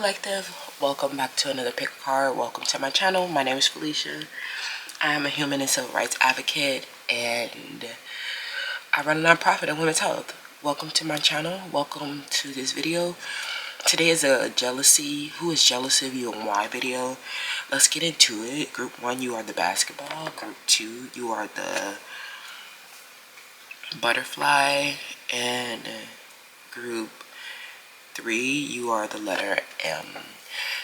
Collective, welcome back to another pick a card. Welcome to my channel. My name is Felicia. I am a human and civil rights advocate, and I run a nonprofit in women's health. Welcome to my channel. Welcome to this video. Today is a jealousy, who is jealous of you and why video. Let's get into it. Group 1, you are the basketball. Group 2, you are the butterfly. And group 3, you are the letter M.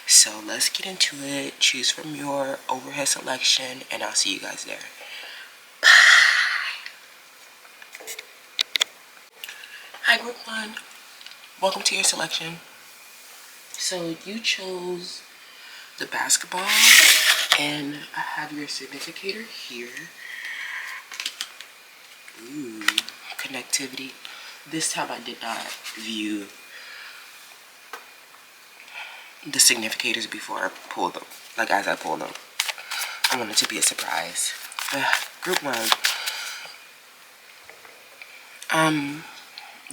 So let's get into it. Choose from your overhead selection, and I'll see you guys there. Bye. Hi, group 1. Welcome to your selection. So you chose the basketball, and I have your significator here. Ooh, connectivity. This time I did not view the significators before I pulled them. Like as I pulled them, I want it to be a surprise. Group 1.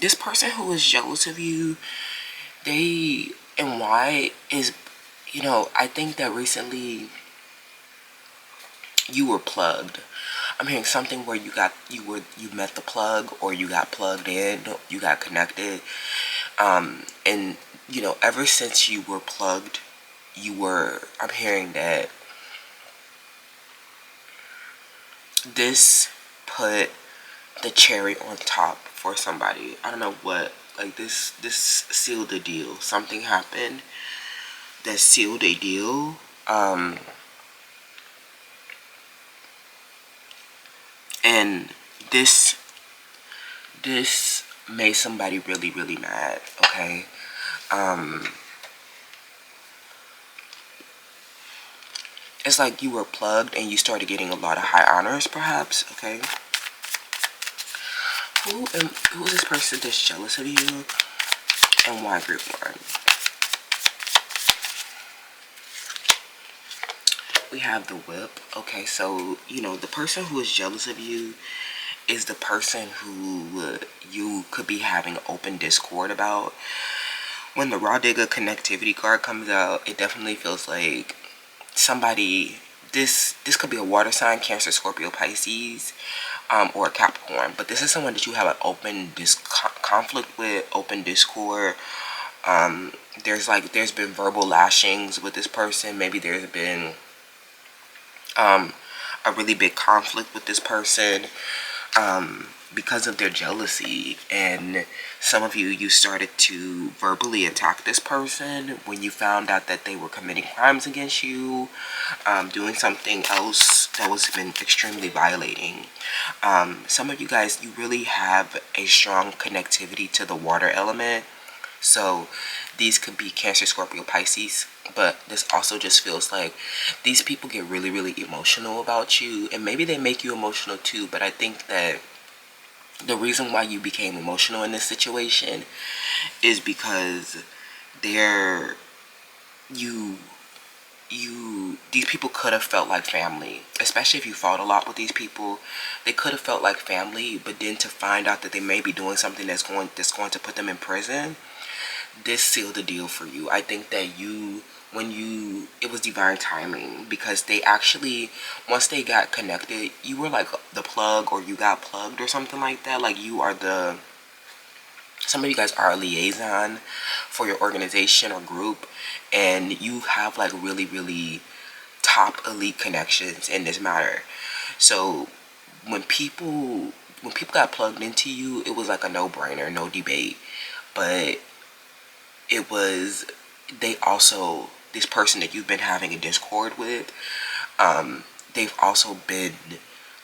This person who is jealous of you, they and why is, I think that recently you were plugged. I'm hearing something where you met the plug, or you got plugged in, you got connected, and ever since you were plugged, I'm hearing that this put the cherry on top for somebody. I don't know what, like this sealed the deal. Something happened that sealed a deal. And this made somebody really, really mad, okay? It's like you were plugged and you started getting a lot of high honors, perhaps, okay? Who is this person that's jealous of you, and why, group 1? We have the whip. Okay, so the person who is jealous of you is the person who you could be having open discord about. When the raw digger connectivity card comes out, it definitely feels like somebody, this could be a water sign, Cancer, Scorpio, Pisces, or a Capricorn, but this is someone that you have an open conflict with, open discord. There's been verbal lashings with this person. Maybe there's been a really big conflict with this person because of their jealousy, and some of you started to verbally attack this person when you found out that they were committing crimes against you, doing something else that was been extremely violating. Some of you guys, you really have a strong connectivity to the water element. So these could be Cancer, Scorpio, Pisces, but this also just feels like these people get really, really emotional about you, and maybe they make you emotional too, but I think that the reason why you became emotional in this situation is because these people could have felt like family, especially if you fought a lot with these people. They could have felt like family, but then to find out that they may be doing something that's going to put them in prison, this sealed the deal for you. I think that it was divine timing, because they actually, once they got connected, you were like the plug, or you got plugged or something like that. Like some of you guys are a liaison for your organization or group, and you have like really, really top elite connections in this matter. So when people got plugged into you, it was like a no-brainer, no debate. But it was, this person that you've been having a discord with, they've also been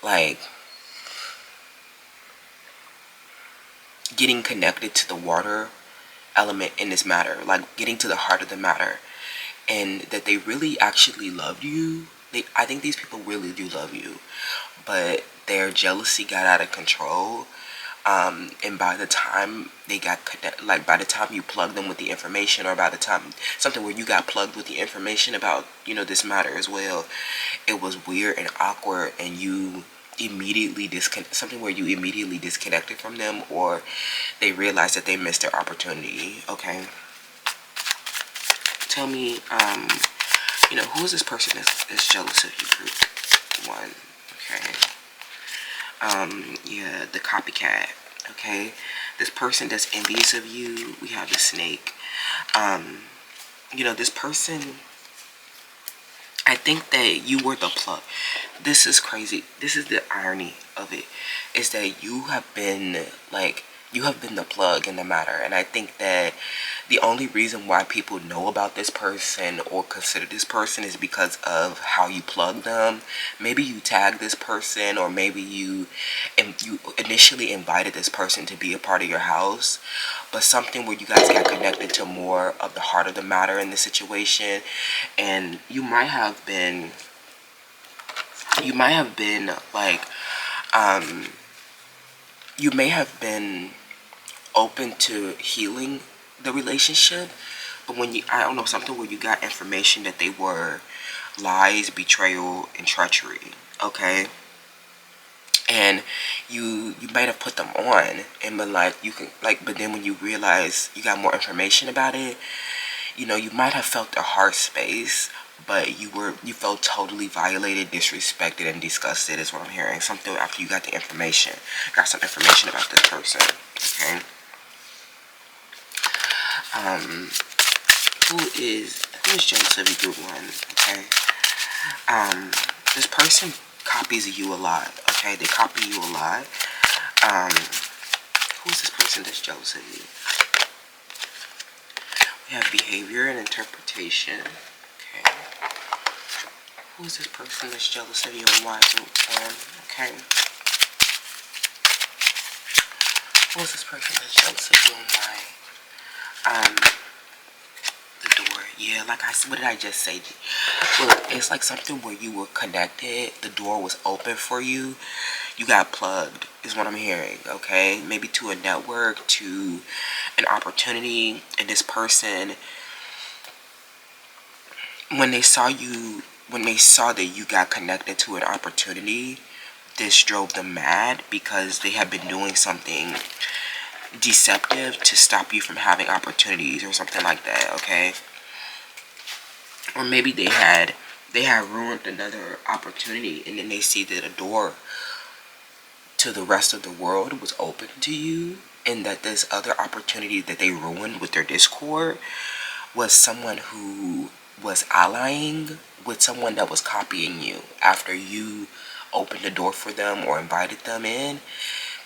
like getting connected to the water element in this matter, like getting to the heart of the matter, and that they really actually loved you. I think these people really do love you, but their jealousy got out of control. And by the time they got by the time you plugged them with the information, or by the time something where you got plugged with the information about this matter as well, it was weird and awkward, and you immediately disconnected from them, or they realized that they missed their opportunity. Okay, tell me, you know, who is this person that's jealous of you, group 1? Okay. Yeah, the copycat. Okay. This person that's envious of you, we have the snake. You know, this person, I think that you were the plug. This is crazy. This is the irony of it, is that you have been, like, you have been the plug in the matter. And I think that the only reason why people know about this person or consider this person is because of how you plug them. Maybe you tagged this person, or maybe you initially invited this person to be a part of your house, but something where you guys got connected to more of the heart of the matter in the situation. And you might have been like, you may have been open to healing the relationship, but when you, I don't know, something where you got information that they were lies, betrayal, and treachery. Okay. And you might have put them on and been like, you can, like, but then when you realize you got more information about it, you know, you might have felt a heart space, but you felt totally violated, disrespected, and disgusted is what I'm hearing. Something after you got the information, got some information about this person. Okay. Who is jealous of you, group 1? Okay. This person copies you a lot. Okay, they copy you a lot. Who is this person that's jealous of you? We have behavior and interpretation. Okay. Who is this person that's jealous of you and why, group 1? Okay. Who is this person that's jealous of you and why? The door. Yeah, like what did I just say? Look, it's like something where you were connected. The door was open for you. You got plugged, is what I'm hearing. Okay, maybe to a network, to an opportunity, and this person, when they saw that you got connected to an opportunity, this drove them mad because they had been doing something deceptive to stop you from having opportunities or something like that. Okay. Or maybe they had ruined another opportunity, and then they see that a door to the rest of the world was open to you, and that this other opportunity that they ruined with their discord was someone who was allying with someone that was copying you. After you opened the door for them or invited them in,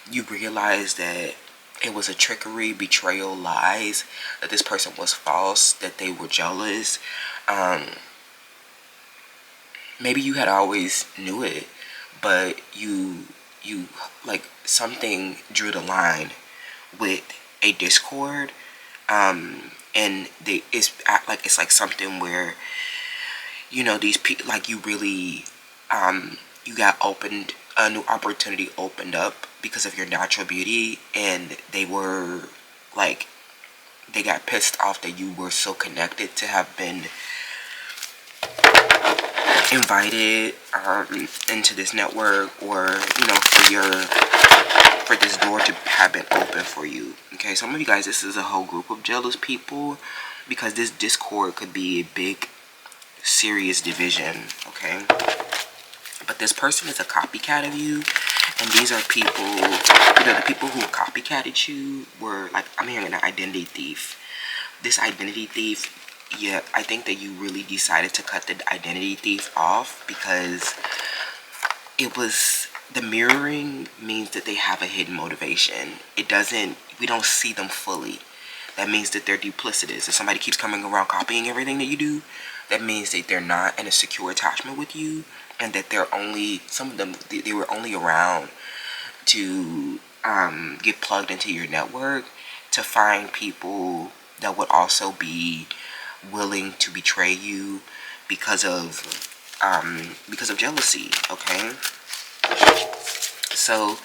you realize that it was a trickery, betrayal, lies, that this person was false, that they were jealous. Maybe you had always knew it, but you like, something drew the line with a discord, and it's like something where, you know, these people, like, you really, you got opened, a new opportunity opened up because of your natural beauty, and they were like, they got pissed off that you were so connected to have been invited into this network, or, you know, for this door to have been open for you. Okay, some of you guys, this is a whole group of jealous people, because this discord could be a big, serious division. Okay, but this person is a copycat of you, and these are people, you know, the people who copycatted you were, like, I'm hearing an identity thief. This identity thief, yeah, I think that you really decided to cut the identity thief off, because it was, the mirroring means that they have a hidden motivation. It doesn't, we don't see them fully. That means that they're duplicitous. If somebody keeps coming around copying everything that you do, that means that they're not in a secure attachment with you, and that they're only, some of them, they were only around to get plugged into your network to find people that would also be willing to betray you because of jealousy. Okay, so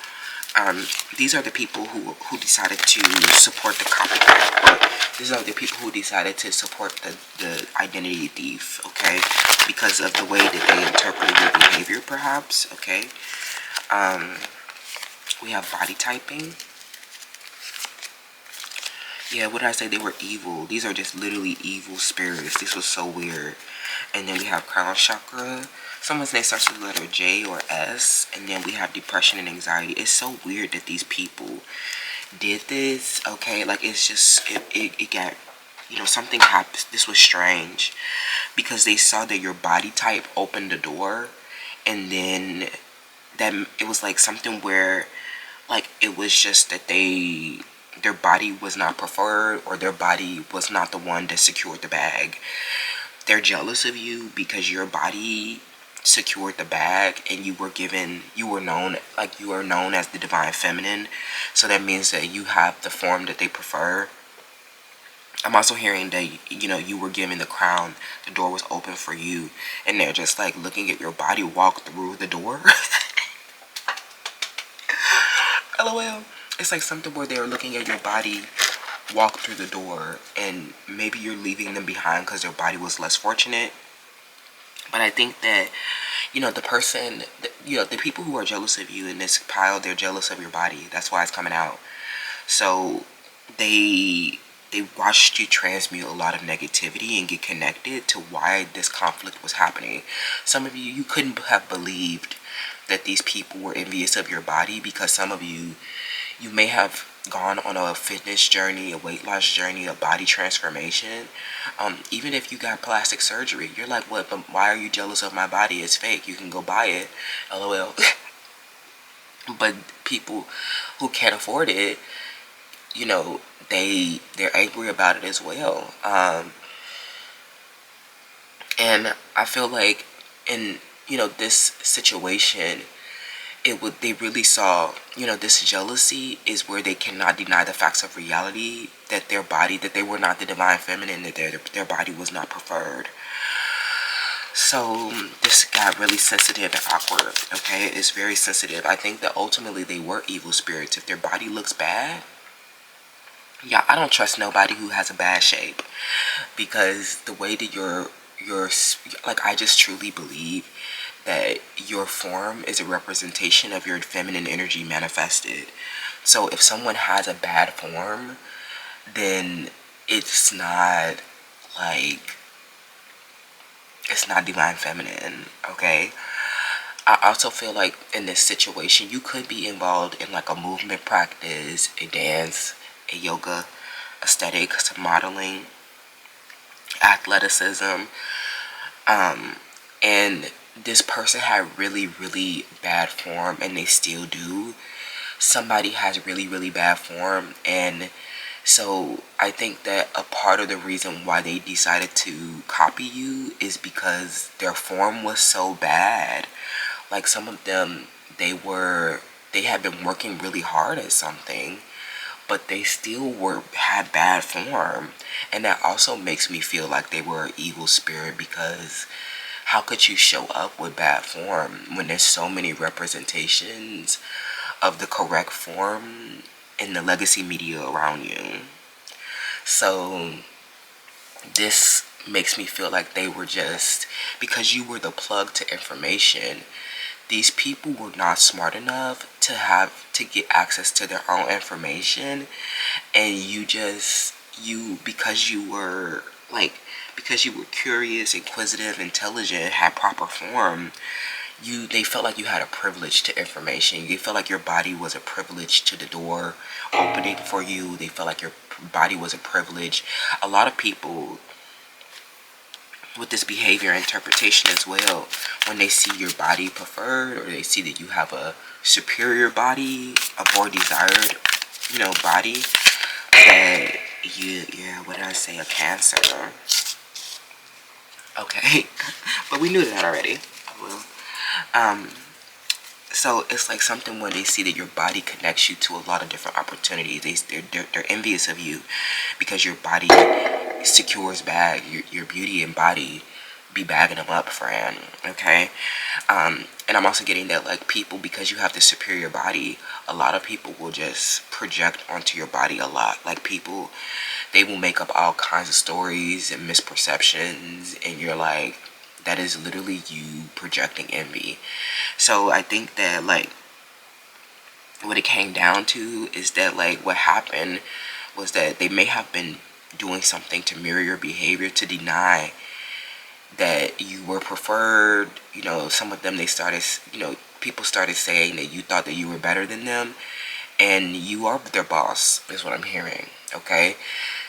these are the people who decided to support the copycat, or these are the people who decided to support the identity thief. Okay, because of the way that they interpreted your behavior, perhaps. Okay, we have body typing. Yeah, what did I say? They were evil. These are just literally evil spirits. This was so weird. And then we have crown chakra. Someone's name starts with the letter J or S. And then we have depression and anxiety. It's so weird that these people did this. Okay, like it's just, it got, something happened. This was strange. Because they saw that your body type opened the door. And then that it was like something where, like, it was just that their body was not preferred, or their body was not the one that secured the bag. They're jealous of you because your body secured the bag, and you were known, like, you are known as the divine feminine. So that means that you have the form that they prefer. I'm also hearing that, you were given the crown, the door was open for you, and they're just like looking at your body walk through the door. LOL. It's like something where they're looking at your body walk through the door, and maybe you're leaving them behind because their body was less fortunate. But I think that, the person, the people who are jealous of you in this pile, they're jealous of your body. That's why it's coming out. So they watched you transmute a lot of negativity and get connected to why this conflict was happening. Some of you couldn't have believed that these people were envious of your body, because some of you may have gone on a fitness journey, a weight loss journey, a body transformation. Even if you got plastic surgery, you're like, what? But why are you jealous of my body? It's fake. You can go buy it. LOL. But people who can't afford it, they're angry about it as well. And I feel like in this situation, they really saw, this jealousy is where they cannot deny the facts of reality, that that they were not the divine feminine, that their body was not preferred. So this got really sensitive and awkward. Okay, it's very sensitive. I think that ultimately they were evil spirits. If their body looks bad, yeah, I don't trust nobody who has a bad shape, because the way that you're like, I just truly believe that your form is a representation of your feminine energy manifested. So if someone has a bad form, then it's not like, it's not divine feminine. Okay, I also feel like in this situation you could be involved in like a movement practice, a dance, a yoga, aesthetics, modeling, athleticism, and this person had really, really bad form, and they still do. Somebody has really, really bad form, and so I think that a part of the reason why they decided to copy you is because their form was so bad. Like, some of them, they had been working really hard at something, but they still had bad form. And that also makes me feel like they were an evil spirit, because how could you show up with bad form when there's so many representations of the correct form in the legacy media around you? So this makes me feel like they were just, because you were the plug to information, these people were not smart enough to get access to their own information, and because you were curious, inquisitive, intelligent, had proper form, they felt like you had a privilege to information. They felt like your body was a privilege to the door opening for you. They felt like your body was a privilege. A lot of people with this behavior interpretation as well, when they see your body preferred, or they see that you have a superior body, a more desired, body, that what did I say, a Cancer. Okay. But we knew that already. So it's like something when they see that your body connects you to a lot of different opportunities. They're envious of you because your body secures bag. Your beauty and body be bagging them up, friend. Okay. And I'm also getting that, like, people, because you have the superior body, a lot of people will just project onto your body a lot. Like, people, they will make up all kinds of stories and misperceptions, and you're like, that is literally you projecting envy. So I think that, like, what it came down to is that, like, what happened was that they may have been doing something to mirror your behavior, to deny that you were preferred. You know, some of them, they started, you know, people started saying that you thought that you were better than them, and you are their boss, is what I'm hearing. Okay,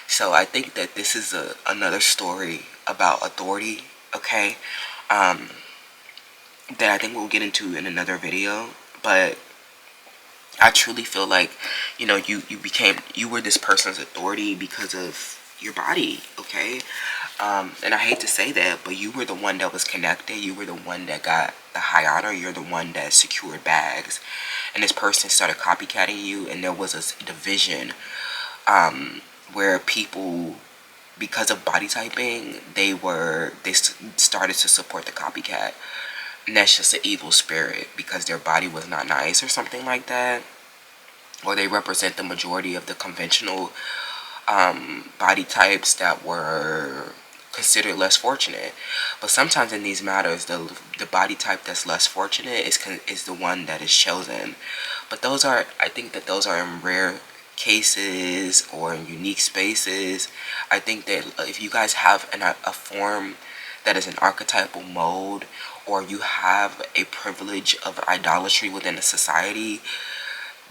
so I think that this is another story about authority. Okay, that I think we'll get into in another video. But I truly feel like, you know, you were this person's authority because of your body. Okay, and I hate to say that, but you were the one that was connected. You were the one that got the high honor. You're the one that secured bags, and this person started copycatting you, and there was a division, where people, because of body typing, they started to support the copycat. And that's just an evil spirit because their body was not nice or something like that. Or they represent the majority of the conventional body types that were considered less fortunate. But sometimes in these matters, the body type that's less fortunate is the one that is chosen. But I think that those are in rare cases or in unique spaces. I think that if you guys have a form that is an archetypal mode, or you have a privilege of idolatry within a society,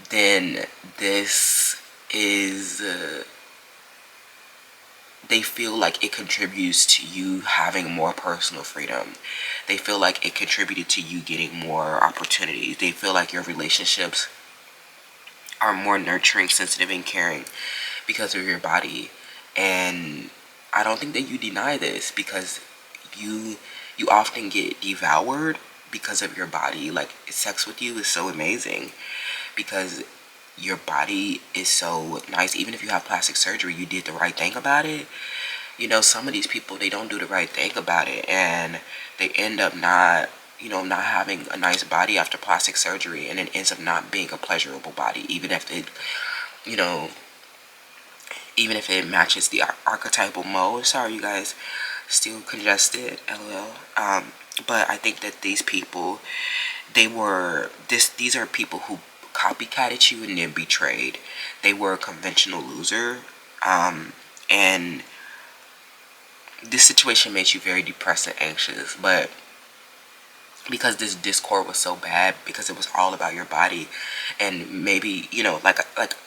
then this is they feel like it contributes to you having more personal freedom. They feel like it contributed to you getting more opportunities. They feel like your relationships are more nurturing, sensitive, and caring because of your body. And I don't think that you deny this, because you often get devoured because of your body. Like, sex with you is so amazing because your body is so nice. Even if you have plastic surgery, you did the right thing about it. You know, some of these people, they don't do the right thing about it, and they end up not having a nice body after plastic surgery, and it ends up not being a pleasurable body, even if it, you know, even if it matches the archetypal mode. Sorry, you guys, still congested, lol. But I think that these people, these are people who copycatted you and then betrayed. They were a conventional loser, and this situation made you very depressed and anxious. But because this discord was so bad, because it was all about your body, and maybe, you know, like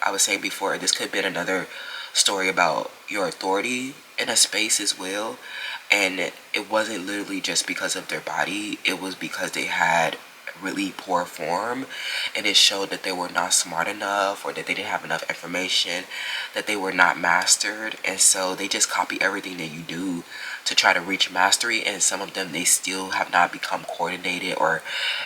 I was saying before, this could have been another story about your authority in a space as well. And it wasn't literally just because of their body, it was because they had really poor form, and it showed that they were not smart enough, or that they didn't have enough information, that they were not mastered. And so they just copy everything that you do to try to reach mastery. And some of them, they still have not become coordinated, or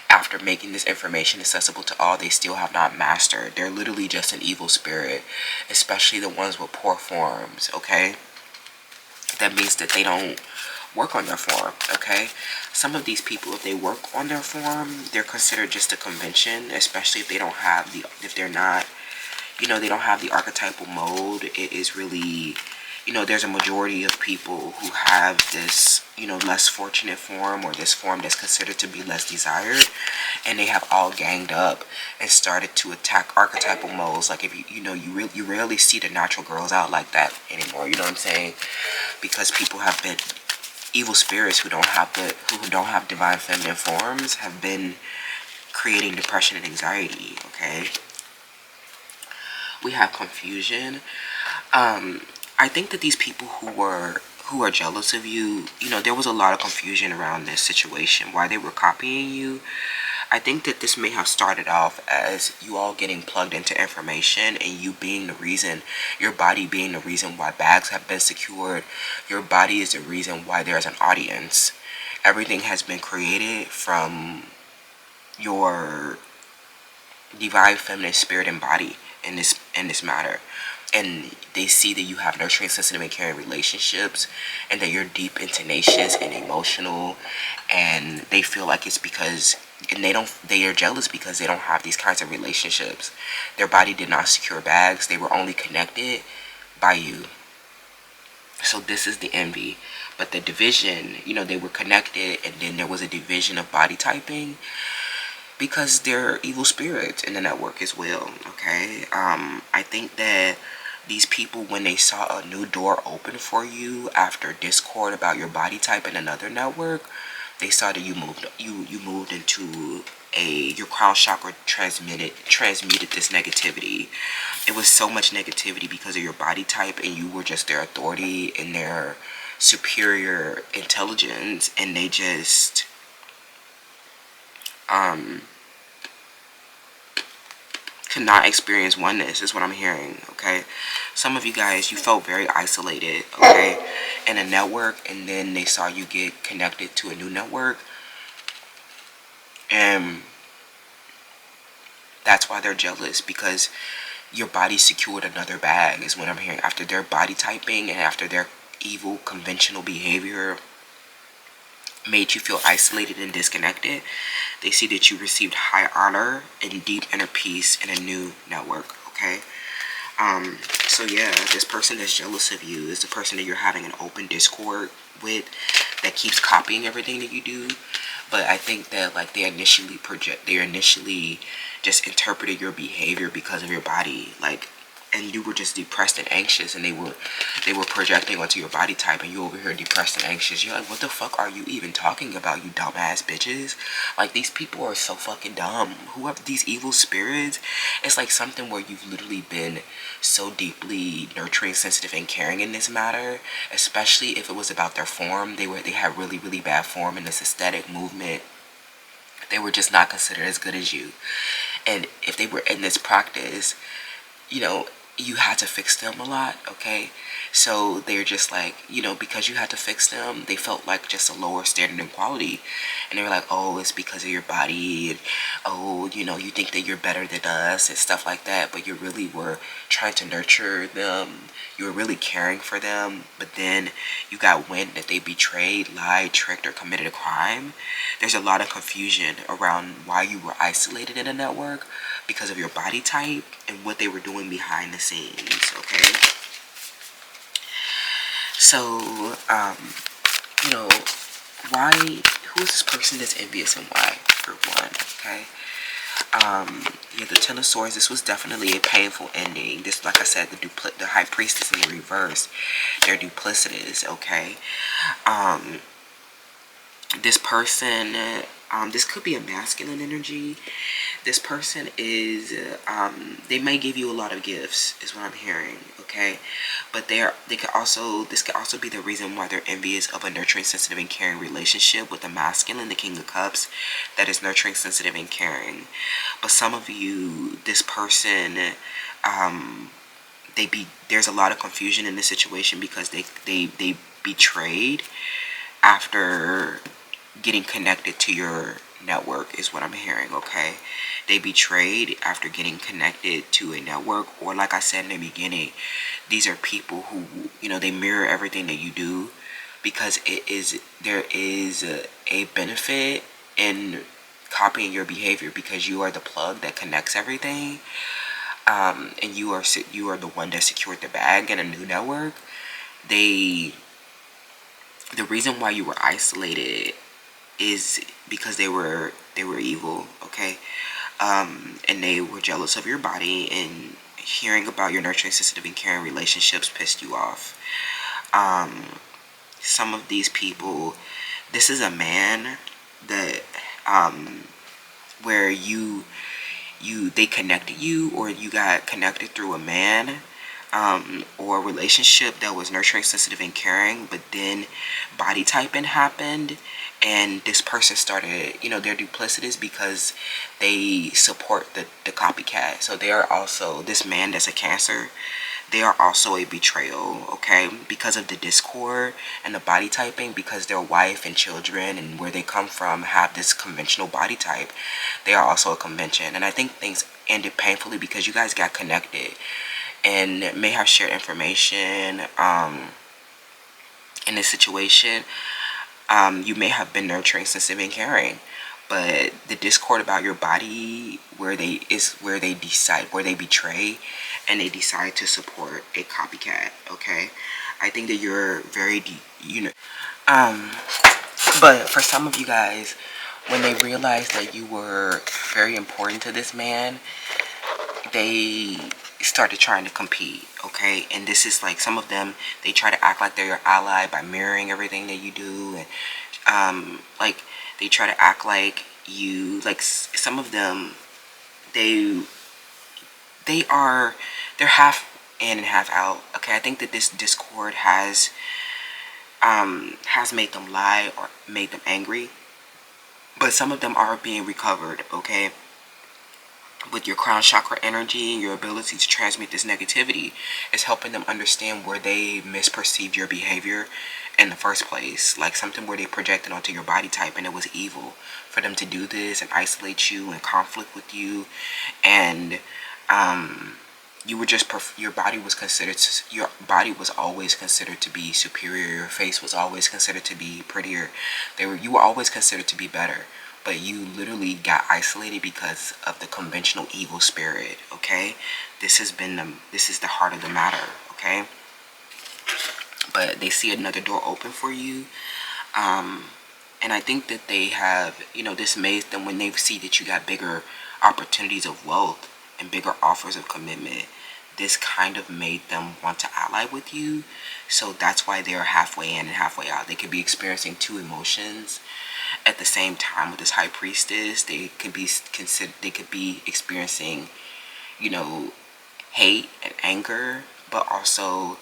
after making this information accessible to all, they still have not mastered. They're literally just an evil spirit, especially the ones with poor forms. Okay, that means that they don't work on their form. Okay, some of these people, if they work on their form, they're considered just a convention, especially if they don't have if they're not, you know, they don't have the archetypal mode. It is really, you know, there's a majority of people who have this, you know, less fortunate form, or this form that's considered to be less desired, and they have all ganged up and started to attack archetypal modes. Like, if you rarely see the natural girls out like that anymore. You know what I'm saying? Because people have been, evil spirits who don't have divine feminine forms have been creating depression and anxiety. Okay, we have confusion. I think that these people who are jealous of you, you know, there was a lot of confusion around this situation, why they were copying you. I think that this may have started off as you all getting plugged into information, and you being the reason, your body being the reason why bags have been secured. Your body is the reason why there's an audience. Everything has been created from your divine feminine spirit and body in this matter. And they see that you have nurturing, sensitive, and caring relationships, and that you're deep and tenacious and emotional, and they feel like it's because, and they are jealous because they don't have these kinds of relationships. Their body did not secure bags. They were only connected by you. So this is the envy. But the division, you know, they were connected, and then there was a division of body typing, because they're evil spirits in the network as well. Okay, I think that these people, when they saw a new door open for you after discord about your body type in another network, they saw that you moved into your crown chakra transmuted this negativity. It was so much negativity because of your body type, and you were just their authority and their superior intelligence, and they just could not experience oneness, is what I'm hearing. Okay, some of you guys, you felt very isolated, okay, in a network, and then they saw you get connected to a new network, and that's why they're jealous, because your body secured another bag, is what I'm hearing. After their body typing and after their evil conventional behavior made you feel isolated and disconnected, they see that you received high honor and deep inner peace in a new network. Okay, so yeah, this person that's jealous of you is the person that you're having an open discord with, that keeps copying everything that you do. But I think that, like, they initially just interpreted your behavior because of your body, like, and you were just depressed and anxious, and they were projecting onto your body type, and you over here depressed and anxious. You're like, what the fuck are you even talking about, you dumbass bitches? Like, these people are so fucking dumb. Whoever, these evil spirits, it's like something where you've literally been so deeply nurturing, sensitive, and caring in this matter, especially if it was about their form. They had really, really bad form in this aesthetic movement. They were just not considered as good as you. And if they were in this practice, you know, you had to fix them a lot, okay? So they're just like, you know, because you had to fix them, they felt like just a lower standard in quality. And they were like, oh, it's because of your body, and oh, you know, you think that you're better than us and stuff like that. But you really were trying to nurture them. You were really caring for them. But then you got wind that they betrayed, lied, tricked, or committed a crime. There's a lot of confusion around why you were isolated in a network, because of your body type and what they were doing behind the scenes, okay? So, you know, who is this person that's envious, and why, for one, okay? Yeah, the Ten of Swords, this was definitely a painful ending. This, like I said, the High Priestess in the reverse, they're duplicitous, okay? This person, this could be a masculine energy. This person is, they may give you a lot of gifts, is what I'm hearing, okay? But this could also be the reason why they're envious of a nurturing, sensitive, and caring relationship with the masculine, the King of Cups, that is nurturing, sensitive, and caring. But some of you, this person, there's a lot of confusion in this situation, because they betrayed after getting connected to your network, is what I'm hearing, okay? They betrayed after getting connected to a network, or like I said in the beginning, these are people who, you know, they mirror everything that you do, because there is a benefit in copying your behavior, because you are the plug that connects everything, and you are the one that secured the bag in a new network. The reason why you were isolated is because they were evil, okay? And they were jealous of your body, and hearing about your nurturing, sensitive, and caring relationships pissed you off. Some of these people, this is a man that, where they connected you, or you got connected through a man, or a relationship that was nurturing, sensitive, and caring, but then body typing happened, and this person started, you know, they're duplicitous because they support the copycat. So they are also, this man that's a Cancer, they are also a betrayal, okay? Because of the discord and the body typing, because their wife and children and where they come from have this conventional body type, they are also a convention. And I think things ended painfully because you guys got connected and may have shared information in this situation. You may have been nurturing, sensitive, and caring, but the discord about your body, where they betray, and they decide to support a copycat, okay? I think that you're very but for some of you guys, when they realized that you were very important to this man, they started trying to compete, okay? And this is like, some of them, they try to act like they're your ally by mirroring everything that you do, and like they try to act like you, like some of them, they they're half in and half out, okay? I think that this discord has made them lie or made them angry, but some of them are being recovered, okay? With your crown chakra energy and your ability to transmit this negativity is helping them understand where they misperceived your behavior in the first place, like something where they projected onto your body type and it was evil for them to do this and isolate you and conflict with you. And you were just your body was always considered to be superior. Your face was always considered to be prettier. You were always considered to be better, but you literally got isolated because of the conventional evil spirit, okay? This is the heart of the matter, okay? But they see another door open for you, and I think that they have, this made them, when they see that you got bigger opportunities of wealth and bigger offers of commitment, this kind of made them want to ally with you. So that's why they're halfway in and halfway out. They could be experiencing two emotions at the same time with this high priestess. They could be experiencing, hate and anger, but also,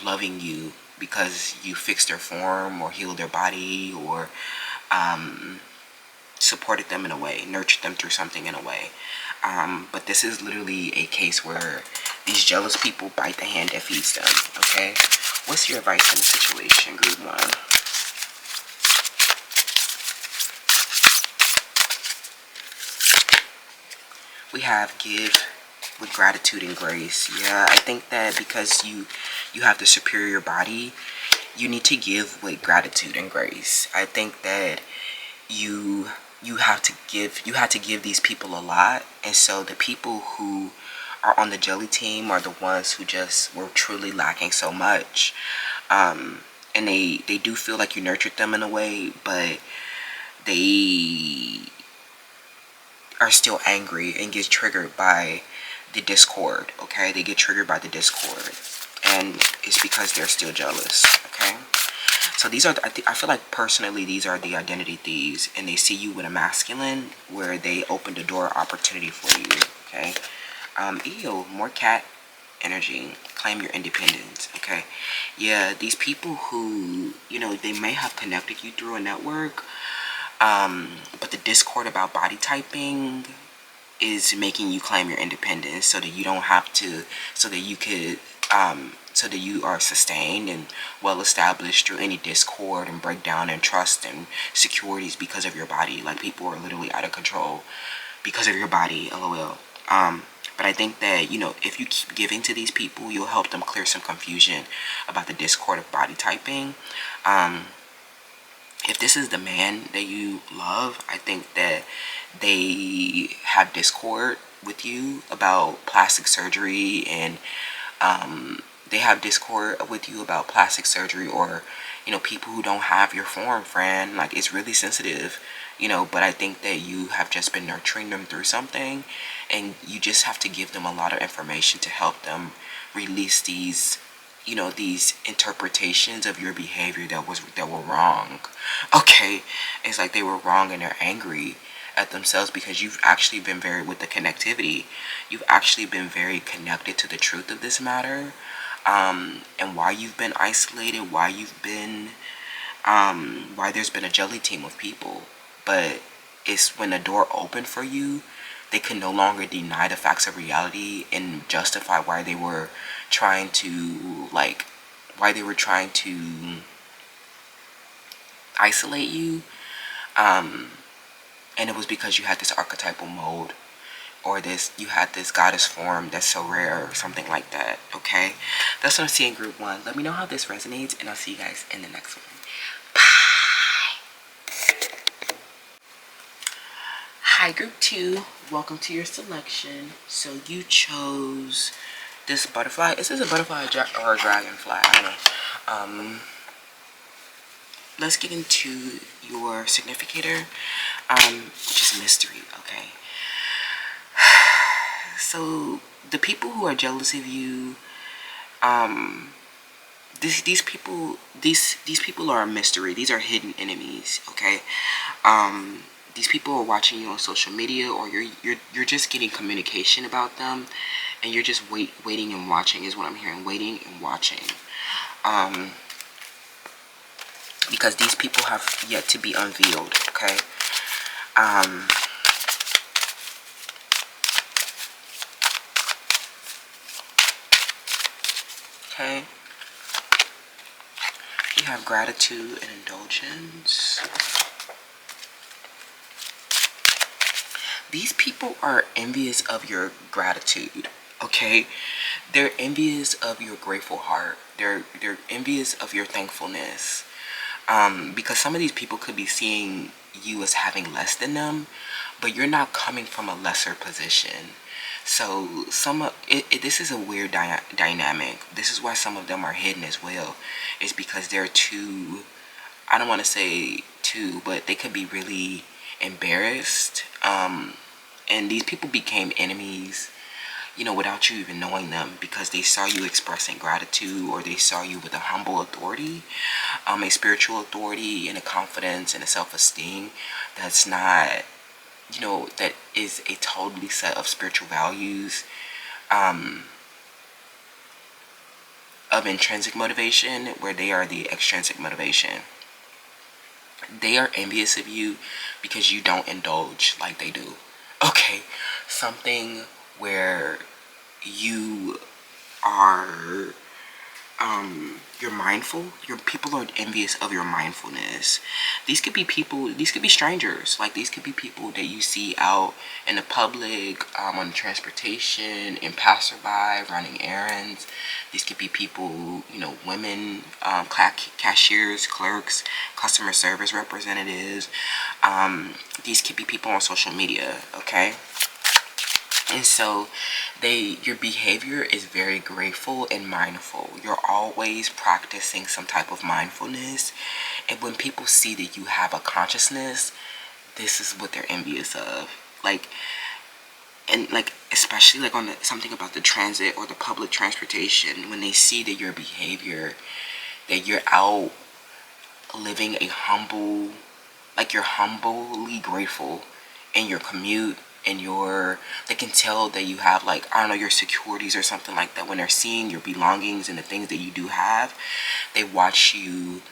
loving you because you fixed their form or healed their body, or supported them in a way, nurtured them through something in a way. But this is literally a case where these jealous people bite the hand that feeds them, okay? What's your advice in the situation, group one? We have give with gratitude and grace. Yeah, I think that because you have the superior body, you need to give with gratitude and grace. I think that you have to give these people a lot, and so the people who are on the jelly team are the ones who just were truly lacking so much, and they do feel like you nurtured them in a way, but they are still angry and get triggered by the discord, okay? They get triggered by the discord, and it's because they're still jealous, okay? So these are, I feel like personally, these are the identity thieves, and they see you with a masculine where they opened the door opportunity for you, okay? Ew, more cat energy. Claim your independence, okay? Yeah, these people who, they may have connected you through a network, but the discord about body typing is making you claim your independence so that you don't have to, so that you could, so that you are sustained and well established through any discord and breakdown and trust and securities because of your body. Like, people are literally out of control because of your body, lol. But I think that, if you keep giving to these people, you'll help them clear some confusion about the discord of body typing. If this is the man that you love, I think that they have discord with you about plastic surgery, and they have discord with you about plastic surgery, or people who don't have your form, friend. Like, it's really sensitive, but I think that you have just been nurturing them through something, and you just have to give them a lot of information to help them release these these interpretations of your behavior that were wrong, okay? It's like they were wrong and they're angry at themselves because you've actually been with the connectivity, you've actually been very connected to the truth of this matter, and why you've been isolated, why there's been a jelly team of people. But it's when the door opened for you, they can no longer deny the facts of reality and justify why they were trying to isolate you, and it was because you had this archetypal mode, or you had this goddess form that's so rare, or something like that, okay? That's what I'm seeing, group one. Let me know how this resonates, and I'll see you guys in the next one. Hi, group two. Welcome to your selection. So you chose this butterfly. Is this a butterfly or a dragonfly? I don't know. Let's get into your significator, which is mystery, okay? So the people who are jealous of you, these people are a mystery. These are hidden enemies. Okay, these people are watching you on social media, or you're just getting communication about them, and you're just waiting and watching is what I'm hearing. Waiting and watching, because these people have yet to be unveiled. Okay. Okay. You have gratitude and indulgence. These people are envious of your gratitude. Okay, they're envious of your grateful heart. They're envious of your thankfulness. Because some of these people could be seeing you as having less than them, but you're not coming from a lesser position. So this is a weird dynamic. This is why some of them are hidden as well. It's because they're too, I don't want to say too, but they could be really embarrassed. And these people became enemies, without you even knowing them, because they saw you expressing gratitude, or they saw you with a humble authority, a spiritual authority, and a confidence and a self-esteem that's not, that is a totally set of spiritual values, of intrinsic motivation, where they are the extrinsic motivation. They are envious of you because you don't indulge like they do. Okay, something where you are, you're mindful. Your people are envious of your mindfulness. These could be people, these could be strangers. Like, these could be people that you see out in the public, on transportation, in passerby, running errands. These could be people, women, cashiers, clerks, customer service representatives. These could be people on social media, okay? And so your behavior is very grateful and mindful. You're always practicing some type of mindfulness. And when people see that you have a consciousness, this is what they're envious of. Especially on something about the transit or the public transportation, when they see that your behavior, that you're out living a humble, you're humbly grateful in your commute, and they can tell that you have, I don't know, your securities or something like that. When they're seeing your belongings and the things that you do have, they watch you.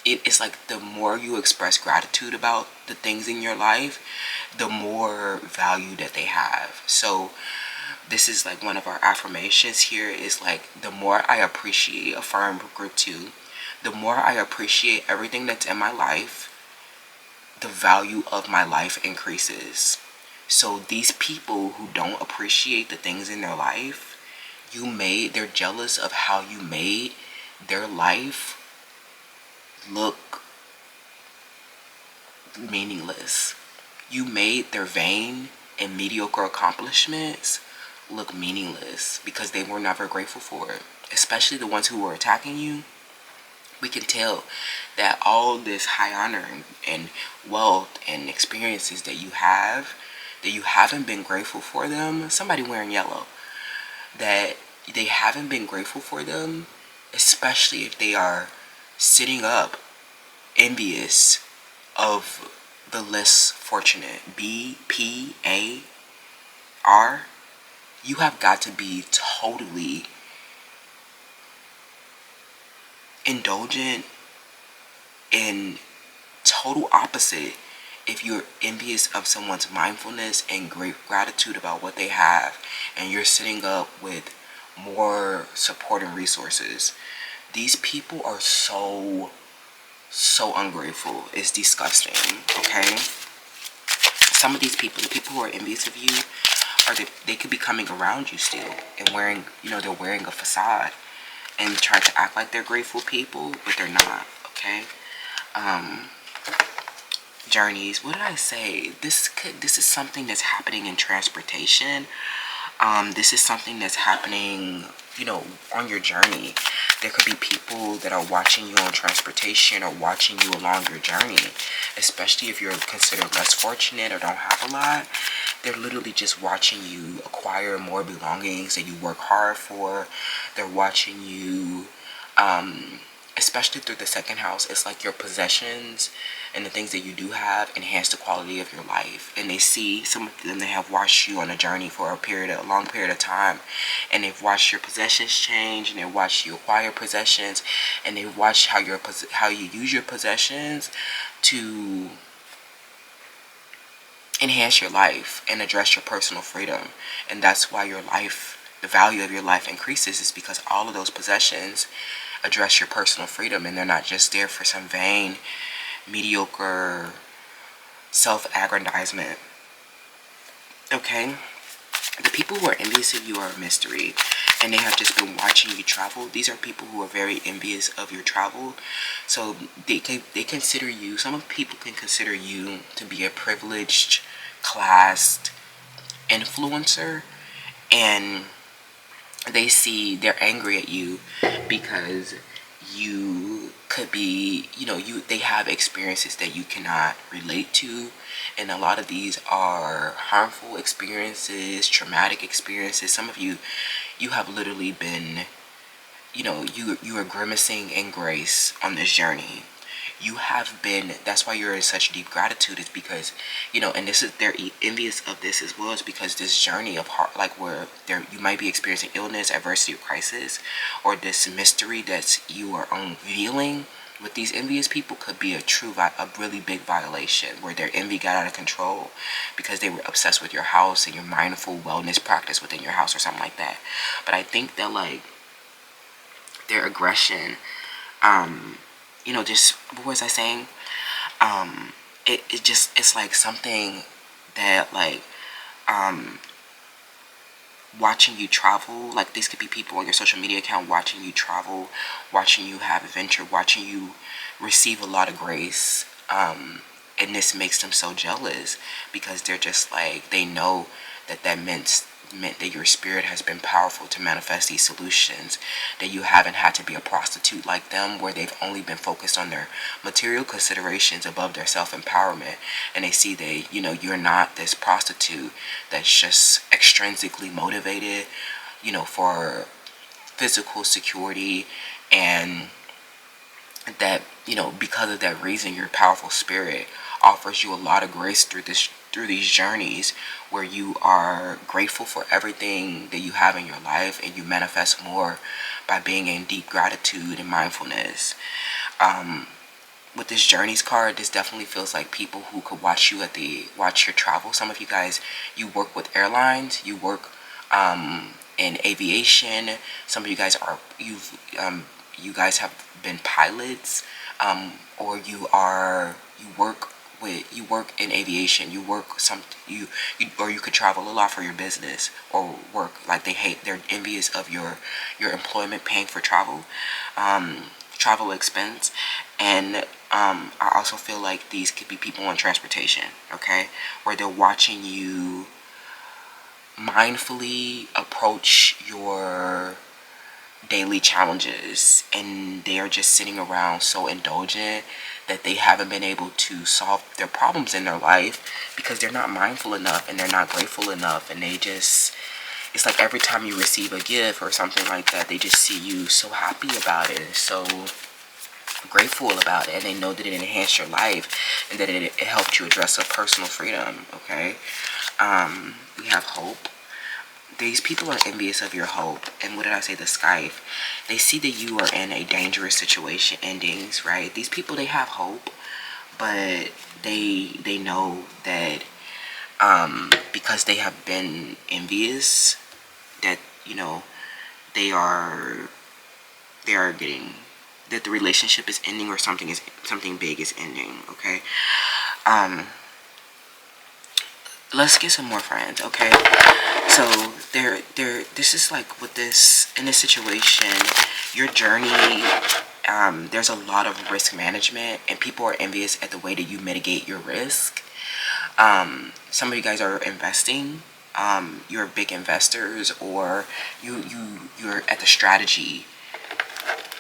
It's like the more you express gratitude about the things in your life, the more value that they have. So this is one of our affirmations here is the more I appreciate, affirm group 2, the more I appreciate everything that's in my life, the value of my life increases. So these people who don't appreciate the things in their life, they're jealous of how you made their life look meaningless. You made their vain and mediocre accomplishments look meaningless because they were never grateful for it. Especially the ones who were attacking you. We can tell that all this high honor and wealth and experiences that you haven't been grateful for them. Somebody wearing yellow. That they haven't been grateful for them, especially if they are sitting up envious of the less fortunate. BPAR. You have got to be totally indulgent and total opposite if you're envious of someone's mindfulness and great gratitude about what they have, and you're sitting up with more support and resources. These people are so ungrateful. It's disgusting, okay? Some of these people, the people who are envious of you, they could be coming around you still and wearing, they're wearing a facade and trying to act like they're grateful people, but they're not, okay? Journeys. What did I say? This is something that's happening in transportation. This is something that's happening, on your journey. There could be people that are watching you on transportation or watching you along your journey, especially if you're considered less fortunate or don't have a lot. they're literally just watching you acquire more belongings that you work hard for. They're watching you, especially through the second house. It's like your possessions and the things that you do have enhance the quality of your life. And they see, some of them, they have watched you on a journey for a long period of time, and they've watched your possessions change, and they watched you acquire possessions, and they've watched how you use your possessions to enhance your life and address your personal freedom. And that's why the value of your life increases, is because all of those possessions address your personal freedom, and they're not just there for some vain, mediocre self-aggrandizement. Okay? The people who are envious of you are a mystery, and they have just been watching you travel. These are people who are very envious of your travel. So they consider you, some people can consider you to be a privileged, classed influencer, and they're angry at you because you could be, they have experiences that you cannot relate to, and a lot of these are harmful experiences, traumatic experiences. Some of you have literally been, you are grimacing in grace on this journey. You have been, that's why you're in such deep gratitude, is because, and this is, they're envious of this as well, is because this journey of heart, like where you might be experiencing illness, adversity, or crisis, or this mystery that you are unveiling with these envious people, could be a really big violation, where their envy got out of control because they were obsessed with your house and your mindful wellness practice within your house or something like that. But I think that, like, their aggression, just, what was I saying? It's like something that, like, watching you travel, like, these could be people on your social media account watching you travel, watching you have adventure, watching you receive a lot of grace, and this makes them so jealous, because they're just like, they know that meant that your spirit has been powerful to manifest these solutions, that you haven't had to be a prostitute like them, where they've only been focused on their material considerations above their self-empowerment. And they see that, you're not this prostitute that's just extrinsically motivated, for physical security, and that, because of that reason, your powerful spirit offers you a lot of grace through these journeys, where you are grateful for everything that you have in your life, and you manifest more by being in deep gratitude and mindfulness. With this journeys card, this definitely feels like people who could watch your travel. Some of you guys, you work with airlines, you work in aviation. Some of you guys you guys have been pilots, or you work in aviation, or you could travel a lot for your business or work. Like, they're envious of your employment paying for travel expense. And I also feel like these could be people on transportation, okay, where they're watching you mindfully approach your daily challenges, and they are just sitting around so indulgent that they haven't been able to solve their problems in their life, because they're not mindful enough and they're not grateful enough, and it's like every time you receive a gift or something like that, they just see you so happy about it, so grateful about it, and they know that it enhanced your life, and that it helped you address a personal freedom. Okay, we have hope. These people are envious of your hope. And what did I say? The Skype. They see that you are in a dangerous situation, endings, right? These people, they have hope, but they know that because they have been envious, that they are getting that the relationship is ending, or something big is ending. Okay, let's get some more friends. Okay, so this is like, with this, in this situation, your journey, there's a lot of risk management, and people are envious at the way that you mitigate your risk. Some of you guys are investing, you're big investors, or you're at the strategy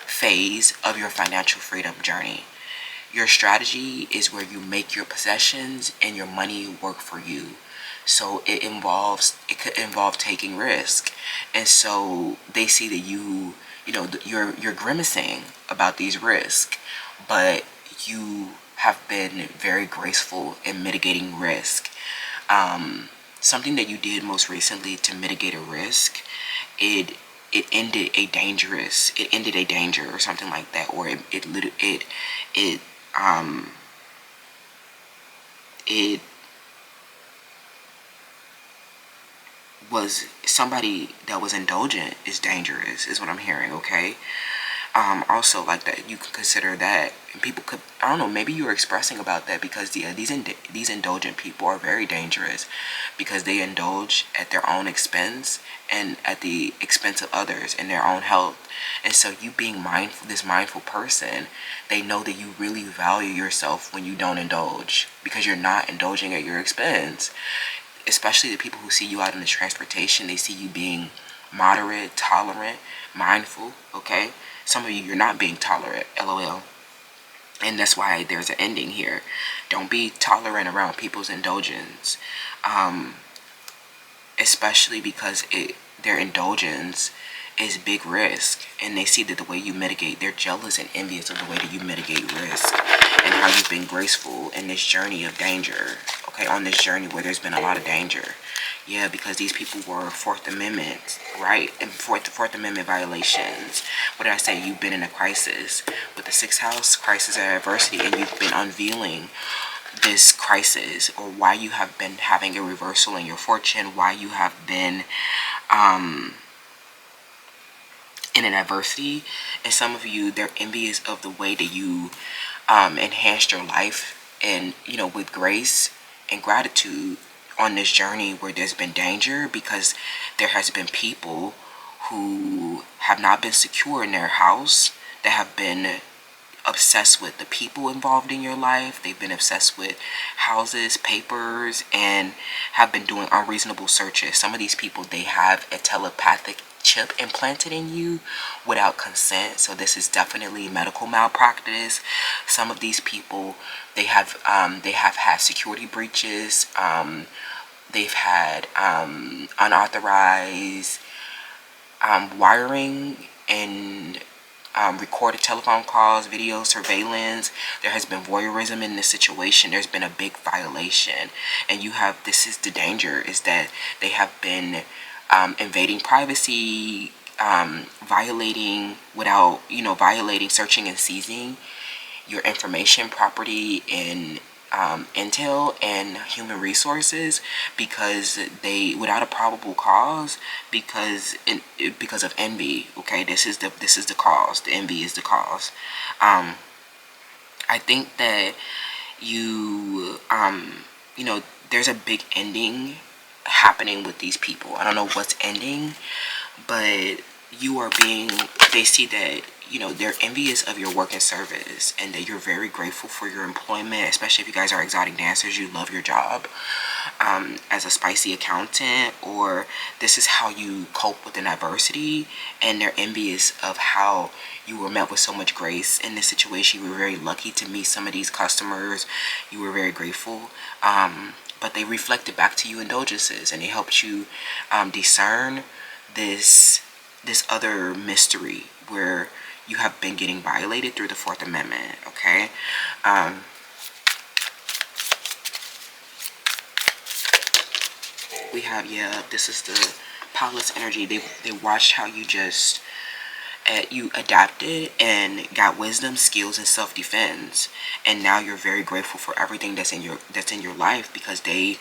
phase of your financial freedom journey. Your strategy is where you make your possessions and your money work for you. So it could involve taking risk. And so they see that you're grimacing about these risks, but you have been very graceful in mitigating risk. Something that you did most recently to mitigate a risk, it ended a danger or something like that, or it was somebody that was indulgent is dangerous, is what I'm hearing. Okay. Also, like that, you can consider that, and people could, I don't know, maybe you're expressing about that because these indulgent people are very dangerous because they indulge at their own expense and at the expense of others and their own health. And so you being mindful, this mindful person, they know that you really value yourself when you don't indulge because you're not indulging at your expense. Especially the people who see you out in the transportation, they see you being moderate, tolerant, mindful. Okay. Some of you, you're not being tolerant, lol. And that's why there's an ending here. Don't be tolerant around people's indulgence. Especially because their indulgence is big risk. And they see that the way you mitigate, they're jealous and envious of the way that you mitigate risk and how you've been graceful in this journey of danger. Okay, on this journey where there's been a lot of danger. Yeah, because these people were Fourth Amendment, right? And Fourth Amendment violations. What did I say? You've been in a crisis with the Sixth House, crisis of adversity, and you've been unveiling this crisis, or why you have been having a reversal in your fortune, why you have been in an adversity. And some of you, they're envious of the way that you enhanced your life and, with grace and gratitude on this journey where there's been danger, because there has been people who have not been secure in their house, that have been obsessed with the people involved in your life. They've been obsessed with houses, papers, and have been doing unreasonable searches. Some of these people, they have a telepathic chip implanted in you without consent. So this is definitely medical malpractice. Some of these people, they have had security breaches. They've had unauthorized wiring and recorded telephone calls, video surveillance. There has been voyeurism in this situation. There's been a big violation, and this is the danger, is that they have been invading privacy, violating searching and seizing your information, property, and intel and human resources, because without a probable cause, because of envy. Okay, this is the cause. The envy is the cause. I think that there's a big ending happening with these people. I don't know what's ending, but they see that they're envious of your work and service, and that you're very grateful for your employment, especially if you guys are exotic dancers. You love your job as a spicy accountant, or this is how you cope with an adversity, and they're envious of how you were met with so much grace in this situation. You were very lucky to meet some of these customers. You were very grateful. But they reflected back to you indulgences, and they helped you discern this other mystery where you have been getting violated through the Fourth Amendment. Okay. We have, this is the Palace energy. They watched how you just you adapted and got wisdom, skills, and self-defense, and now you're very grateful for everything that's in your life, because they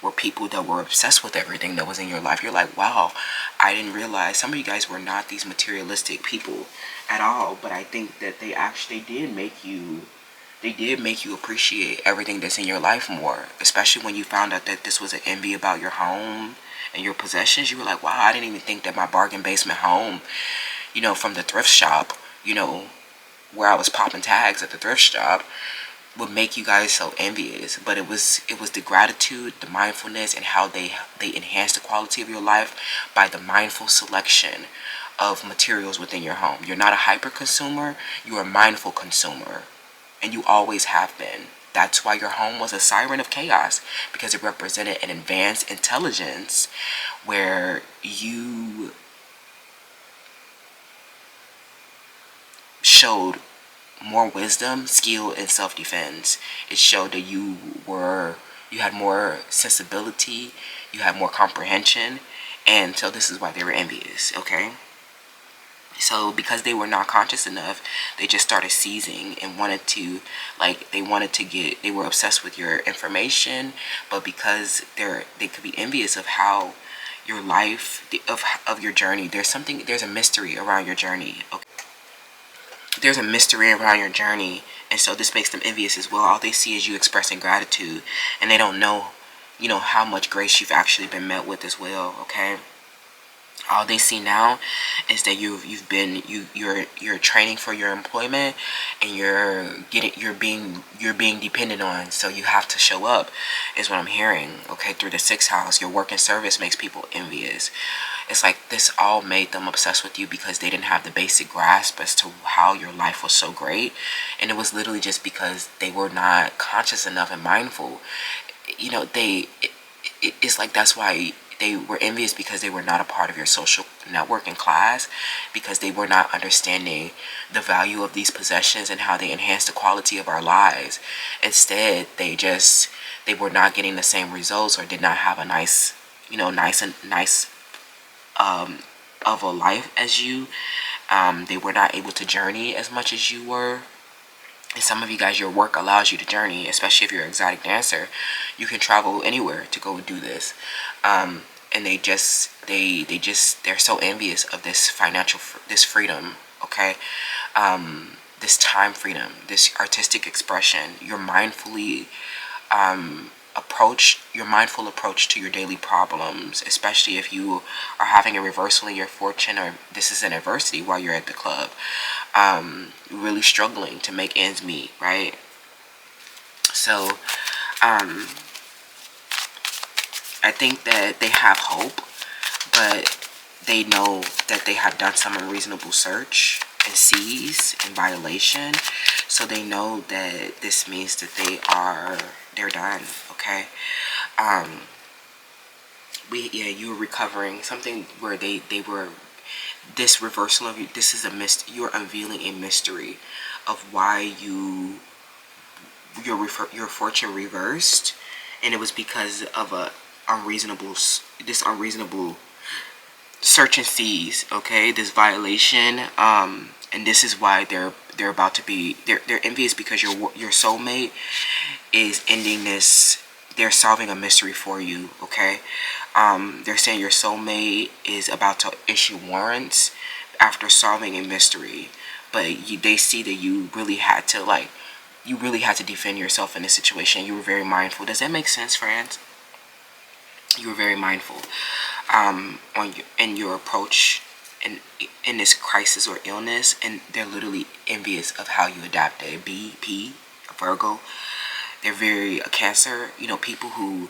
were people that were obsessed with everything that was in your life. You're like, wow, I didn't realize some of you guys were not these materialistic people at all, but I think that they did make you appreciate everything that's in your life more, especially when you found out that this was an envy about your home and your possessions. You were like, wow, I didn't even think that my bargain basement home, from the thrift shop, where I was popping tags at the thrift shop, would make you guys so envious. But it was the gratitude, the mindfulness, and how they enhance the quality of your life by the mindful selection of materials within your home. You're not a hyper consumer, you're a mindful consumer, and you always have been. That's why your home was a siren of chaos, because it represented an advanced intelligence where you showed more wisdom, skill, and self-defense. It showed that you had more sensibility, you had more comprehension, and so this is why they were envious, okay? So because they were not conscious enough, they just started seizing and wanted to, like, they were obsessed with your information, but because they could be envious of how your life, of your journey, there's a mystery around your journey, okay? There's a mystery around your journey, and so this makes them envious as well. All they see is you expressing gratitude, and they don't know, how much grace you've actually been met with as well, okay? All they see now is that you're training for your employment, and you're being dependent on, so you have to show up, is what I'm hearing, okay? Through the 6th house, your work and service makes people envious. It's like this all made them obsessed with you because they didn't have the basic grasp as to how your life was so great, and it was literally just because they were not conscious enough and mindful. It's like that's why they were envious, because they were not a part of your social network and class, because they were not understanding the value of these possessions and how they enhance the quality of our lives. Instead, they were not getting the same results, or did not have a nice of a life as you. They were not able to journey as much as you were. And some of you guys, your work allows you to journey, especially if you're an exotic dancer. You can travel anywhere to go do this. And they're so envious of this this freedom, okay? This time freedom, this artistic expression, your mindful approach to your daily problems, especially if you are having a reversal in your fortune, or this is an adversity while you're at the club, really struggling to make ends meet, right? So I think that they have hope, but they know that they have done some unreasonable search and seize in violation. So they know that this means that they're done, okay? You were recovering something where they were, this reversal of you, this is you're unveiling a mystery of why your fortune reversed, and it was because of unreasonable search and seize, okay? This violation, and this is why they're envious, because your soulmate is ending this. They're solving a mystery for you, okay? They're saying your soulmate is about to issue warrants after solving a mystery, but they see that you really had to defend yourself in this situation. You were very mindful. Does that make sense, friends? You were very mindful in your approach in this crisis or illness, and they're literally envious of how you adapted. BP, Virgo, they're very a Cancer. People who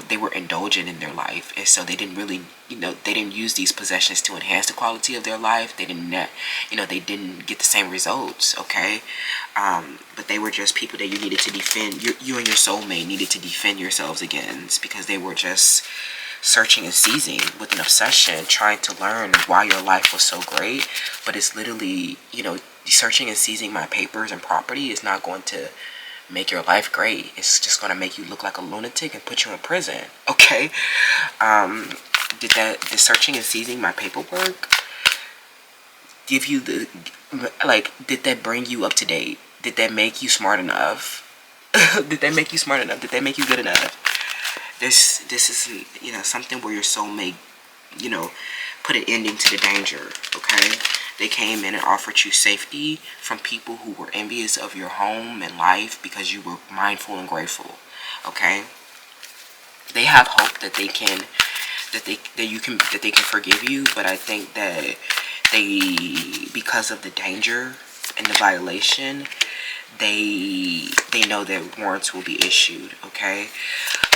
they were indulgent in their life, and so they didn't really they didn't use these possessions to enhance the quality of their life. They didn't they didn't get the same results, okay? But they were just people that you needed to defend. You and your soulmate needed to defend yourselves against, because they were just searching and seizing with an obsession, trying to learn why your life was so great. But it's literally, searching and seizing my papers and property is not going to make your life great. It's just going to make you look like a lunatic and put you in prison, okay? Did the searching and seizing my paperwork give you did that bring you up to date? Did that make you smart enough? Did that make you smart enough? Did that make you good enough? This is something where your soulmate put an ending to the danger, okay? They came in and offered you safety from people who were envious of your home and life because you were mindful and grateful, okay? They have hope that they can forgive you, but I think that because of the danger and the violation, they know that warrants will be issued, okay?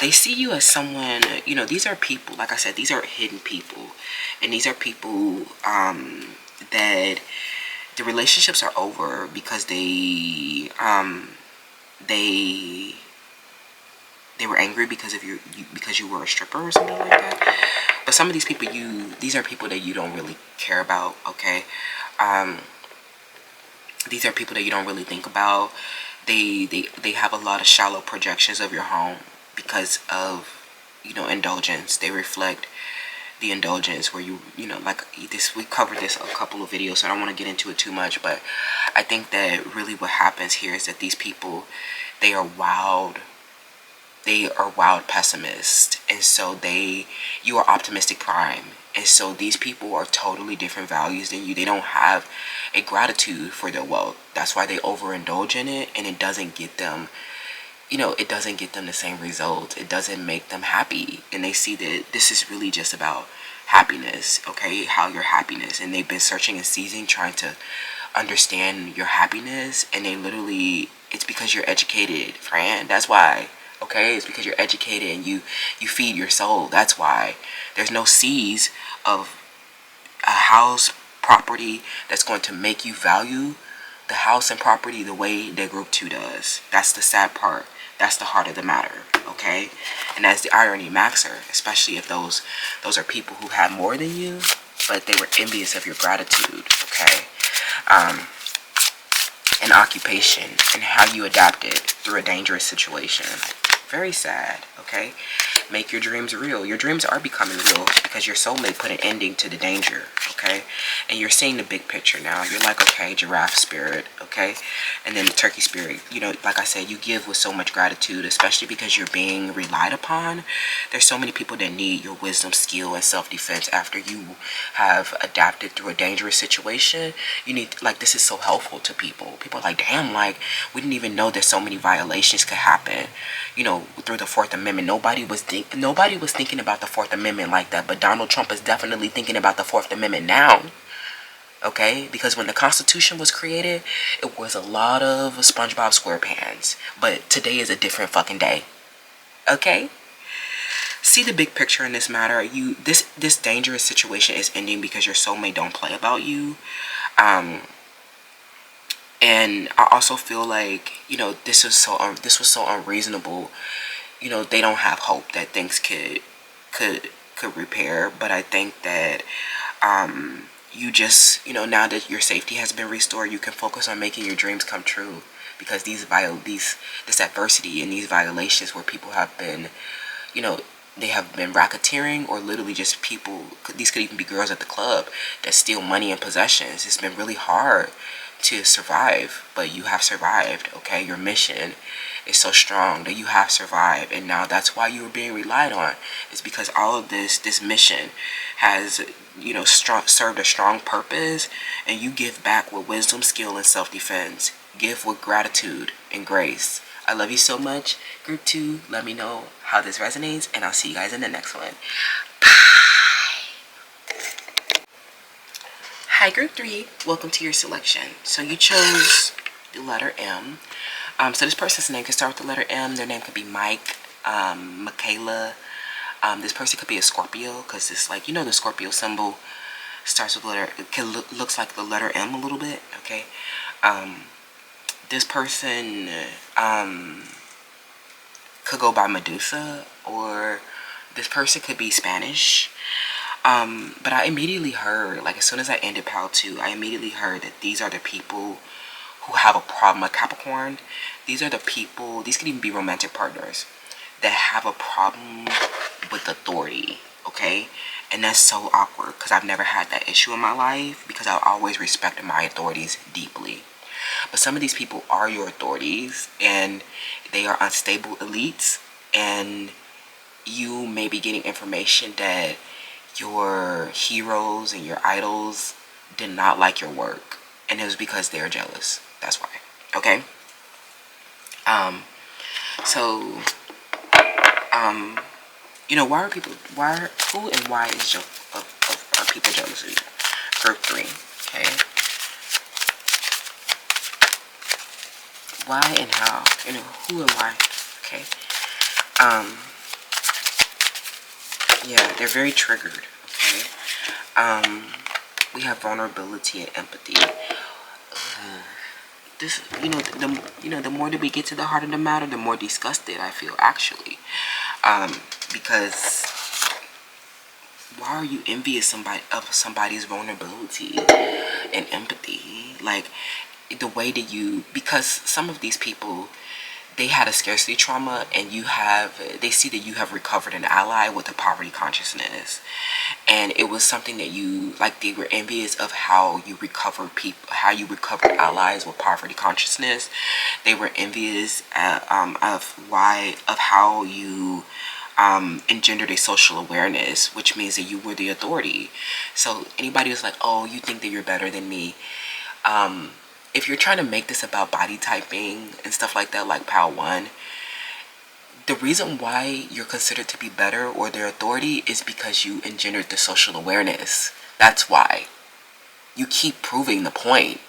They see you as someone, these are people, like I said, these are hidden people, and these are people that the relationships are over because they they were angry because of because you were a stripper or something like that. But some of these people, these are people that you don't really care about, okay? These are people that you don't really think about. They have a lot of shallow projections of your home because of, indulgence. They reflect the indulgence where like this, we covered this a couple of videos, so I don't want to get into it too much, but I think that really what happens here is that these people, they are wild pessimists, and so you are optimistic prime, and so these people are totally different values than you. They don't have a gratitude for their wealth. That's why they overindulge in it, and it doesn't get them, it doesn't get them the same results. It doesn't make them happy, and they see that this is really just about happiness, okay? How your happiness, and they've been searching and seizing, trying to understand your happiness, and it's because you're educated, friend. That's why. Okay, it's because you're educated and you feed your soul. That's why. There's no seeds of a house, property that's going to make you value the house and property the way that group 2 does. That's the sad part. That's the heart of the matter, okay? And that's the irony maxer, especially if those are people who have more than you, but they were envious of your gratitude, okay? An occupation and how you adapted through a dangerous situation. Very sad, okay? Make your dreams real. Your dreams are becoming real because your soulmate put an ending to the danger, okay? And you're seeing the big picture now. You're like, okay, giraffe spirit, okay? And then the turkey spirit, like I said, you give with so much gratitude, especially because you're being relied upon. There's so many people that need your wisdom, skill, and self-defense after you have adapted through a dangerous situation. You need, this is so helpful to people. People are like, damn, we didn't even know that so many violations could happen, through the 4th Amendment. Nobody was thinking about the 4th Amendment like that, but Donald Trump is definitely thinking about the 4th Amendment now. Okay, because when the Constitution was created, it was a lot of SpongeBob SquarePants, but today is a different fucking day. Okay, see the big picture in this matter. This dangerous situation is ending because your soulmate don't play about you. And I also feel like, this was so unreasonable. They don't have hope that things could repair. But I think that you just, now that your safety has been restored, you can focus on making your dreams come true. Because this adversity and these violations where people have been, they have been racketeering, or literally just people, these could even be girls at the club that steal money and possessions. It's been really hard to survive, but you have survived, okay? Your mission is so strong that you have survived, and now that's why you were being relied on. It's because all of this mission has, served a strong purpose, and you give back with wisdom, skill, and self-defense. Give with gratitude and grace. I love you so much. Group 2, let me know how this resonates, and I'll see you guys in the next one. Hi, Group 3. Welcome to your selection. So you chose the letter M. So this person's name can start with the letter M. Their name could be Mike, Michaela. This person could be a Scorpio, because it's like, the Scorpio symbol starts with the letter, it looks like the letter M a little bit, okay? This person could go by Medusa, or this person could be Spanish. But I immediately heard, as soon as I ended Pal 2, I immediately heard that these are the people who have a problem with Capricorn. These are the people, these could even be romantic partners, that have a problem with authority, okay? And that's so awkward, because I've never had that issue in my life, because I've always respected my authorities deeply. But some of these people are your authorities, and they are unstable elites, and you may be getting information that your heroes and your idols did not like your work, and it was because they're jealous. That's why. Okay. Who and why are people jealous of you? Group 3. Okay. Why and how? Who and why? Okay. Yeah, they're very triggered, okay? We have vulnerability and empathy. this, the more that we get to the heart of the matter, the more disgusted I feel, actually. Because why are you envious of somebody's vulnerability and empathy? Like, the way that because some of these people, they had a scarcity trauma, and they see that you have recovered an ally with a poverty consciousness, and it was something that they were envious of how you recover allies with poverty consciousness. They were envious of how you engendered a social awareness, which means that you were the authority. So anybody who's like, oh, you think that you're better than me, if you're trying to make this about body typing and stuff like that, like Pal 1, the reason why you're considered to be better or their authority is because you engendered the social awareness. That's why. You keep proving the point.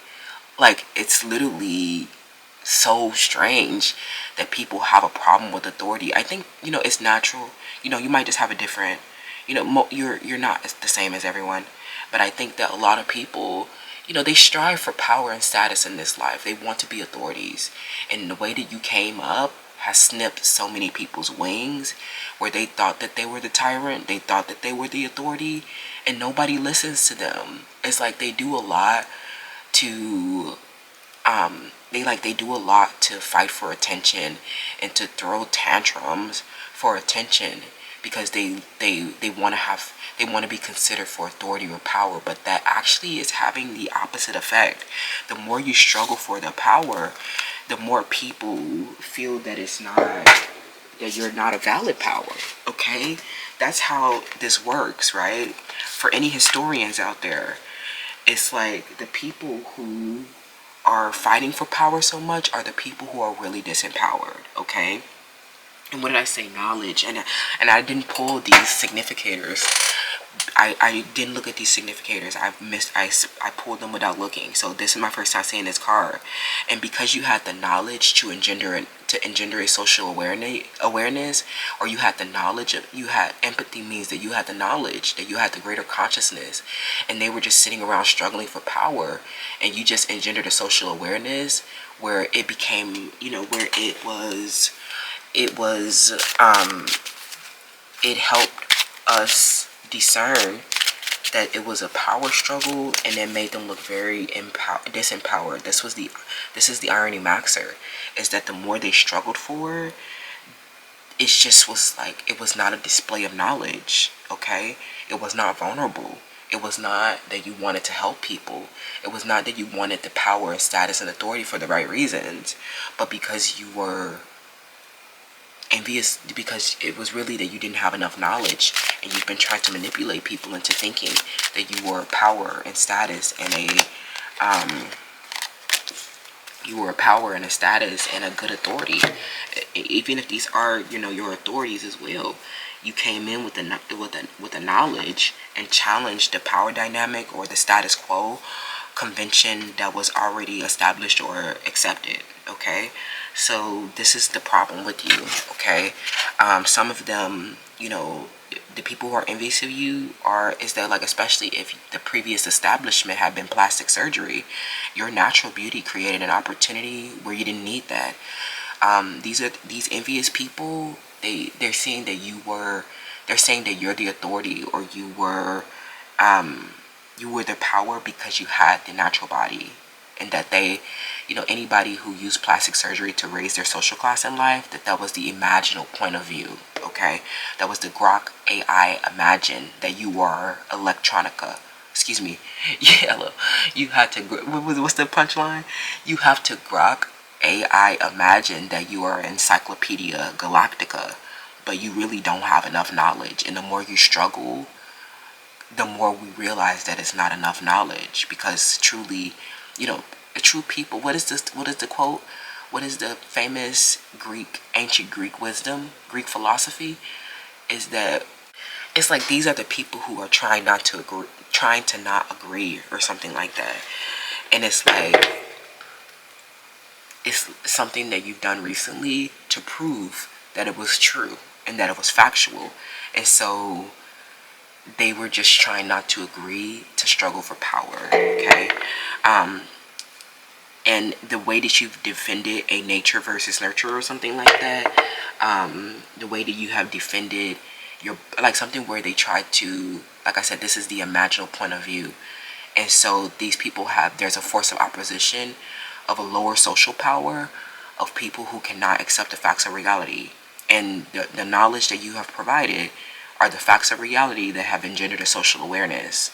Like, it's literally so strange that people have a problem with authority. I think, it's natural. You might just have a different, you're not the same as everyone. But I think that a lot of people, they strive for power and status in this life. They want to be authorities. And the way that you came up has snipped so many people's wings, where they thought that they were the tyrant. They thought that they were the authority. And nobody listens to them. It's like they do a lot to... they do a lot to fight for attention and to throw tantrums for attention, because they want to be considered for authority or power. But that actually is having the opposite effect. The more you struggle for the power, the more people feel that that you're not a valid power. Okay, that's how this works, right? For any historians out there, it's like the people who are fighting for power so much are the people who are really disempowered. Okay. And what did I say? Knowledge. And I didn't pull these significators. I didn't look at these significators. I pulled them without looking. So this is my first time seeing this card. And because you had the knowledge to engender a social awareness, or you had the knowledge you had empathy, means that you had the knowledge, that you had the greater consciousness, and they were just sitting around struggling for power, and you just engendered a social awareness where it became, where it helped us discern that it was a power struggle, and it made them look very disempowered. This is the irony maxer, is that the more they struggled for, it just was like, it was not a display of knowledge. Okay, it was not vulnerable. It was not that you wanted to help people. It was not that you wanted the power and status and authority for the right reasons, but because you were envious, because it was really that you didn't have enough knowledge, and you've been trying to manipulate people into thinking that you were power and status and a status and a good authority. Even if these are, your authorities as well, you came in with the knowledge and challenged the power dynamic or the status quo convention that was already established or accepted. Okay, so this is the problem with you. Okay, some of them, the people who are envious of you is that, like, especially if the previous establishment had been plastic surgery, your natural beauty created an opportunity where you didn't need that. These envious people, they're saying that you're the authority, or you were the power because you had the natural body, and that they, anybody who used plastic surgery to raise their social class in life, that was the imaginal point of view. Okay, that was the Grok AI imagine that you were electronica. Excuse me. Yeah, you had to. What's the punchline? You have to Grok AI imagine that you are Encyclopedia Galactica, but you really don't have enough knowledge. And the more you struggle, the more we realize that it's not enough knowledge, because truly, true people, what is the quote? What is the famous ancient Greek wisdom, Greek philosophy? Is that it's like these are the people who are trying to not agree or something like that. And it's like, it's something that you've done recently to prove that it was true and that it was factual. And so they were just trying not to agree to struggle for power. Okay, And the way that you've defended a nature versus nurture or something like that, the way that you have defended your, like something where they try to, like I said, this is the imaginal point of view. And so these people have, there's a force of opposition of a lower social power of people who cannot accept the facts of reality. And the knowledge that you have provided are the facts of reality that have engendered a social awareness.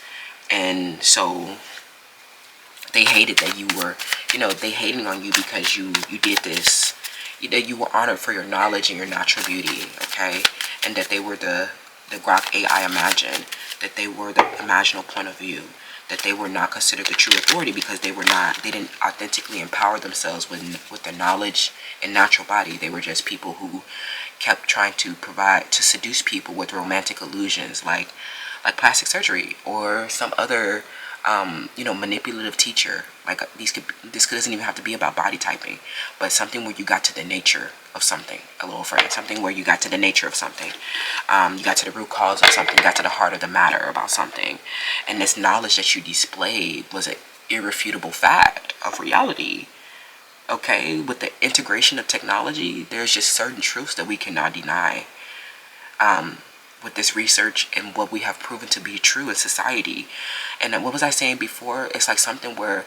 And so they hated that you were, they hating on you because you did this, that you were honored for your knowledge and your natural beauty, okay? And that they were the Grok AI Imagine, that they were the imaginal point of view, that they were not considered the true authority because they didn't authentically empower themselves with their knowledge and natural body. They were just people who kept trying to seduce people with romantic illusions like plastic surgery or some other manipulative teacher. Like this doesn't even have to be about body typing, but something where you got to the nature of something, a little friend, something where you got to the nature of something, you got to the root cause of something, you got to the heart of the matter about something, and this knowledge that you displayed was an irrefutable fact of reality. Okay, with the integration of technology, there's just certain truths that we cannot deny. With this research and what we have proven to be true in society. And what was I saying before? It's like something where,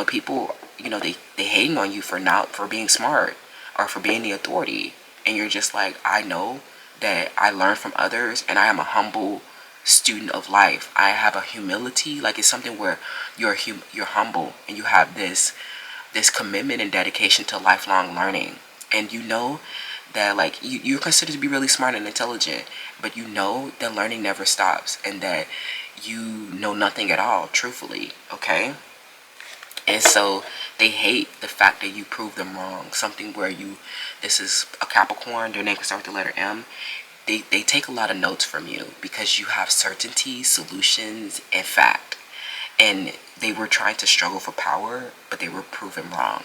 people, they hating on you for being smart or for being the authority. And you're just like, I know that I learn from others and I am a humble student of life. I have a humility. Like it's something where you're humble and you have this commitment and dedication to lifelong learning. And that like you're considered to be really smart and intelligent, but that learning never stops and that you know nothing at all, truthfully, okay? And so they hate the fact that you prove them wrong. Something where this is a Capricorn, their name can start with the letter M. They take a lot of notes from you because you have certainty, solutions, and fact. And they were trying to struggle for power, but they were proven wrong.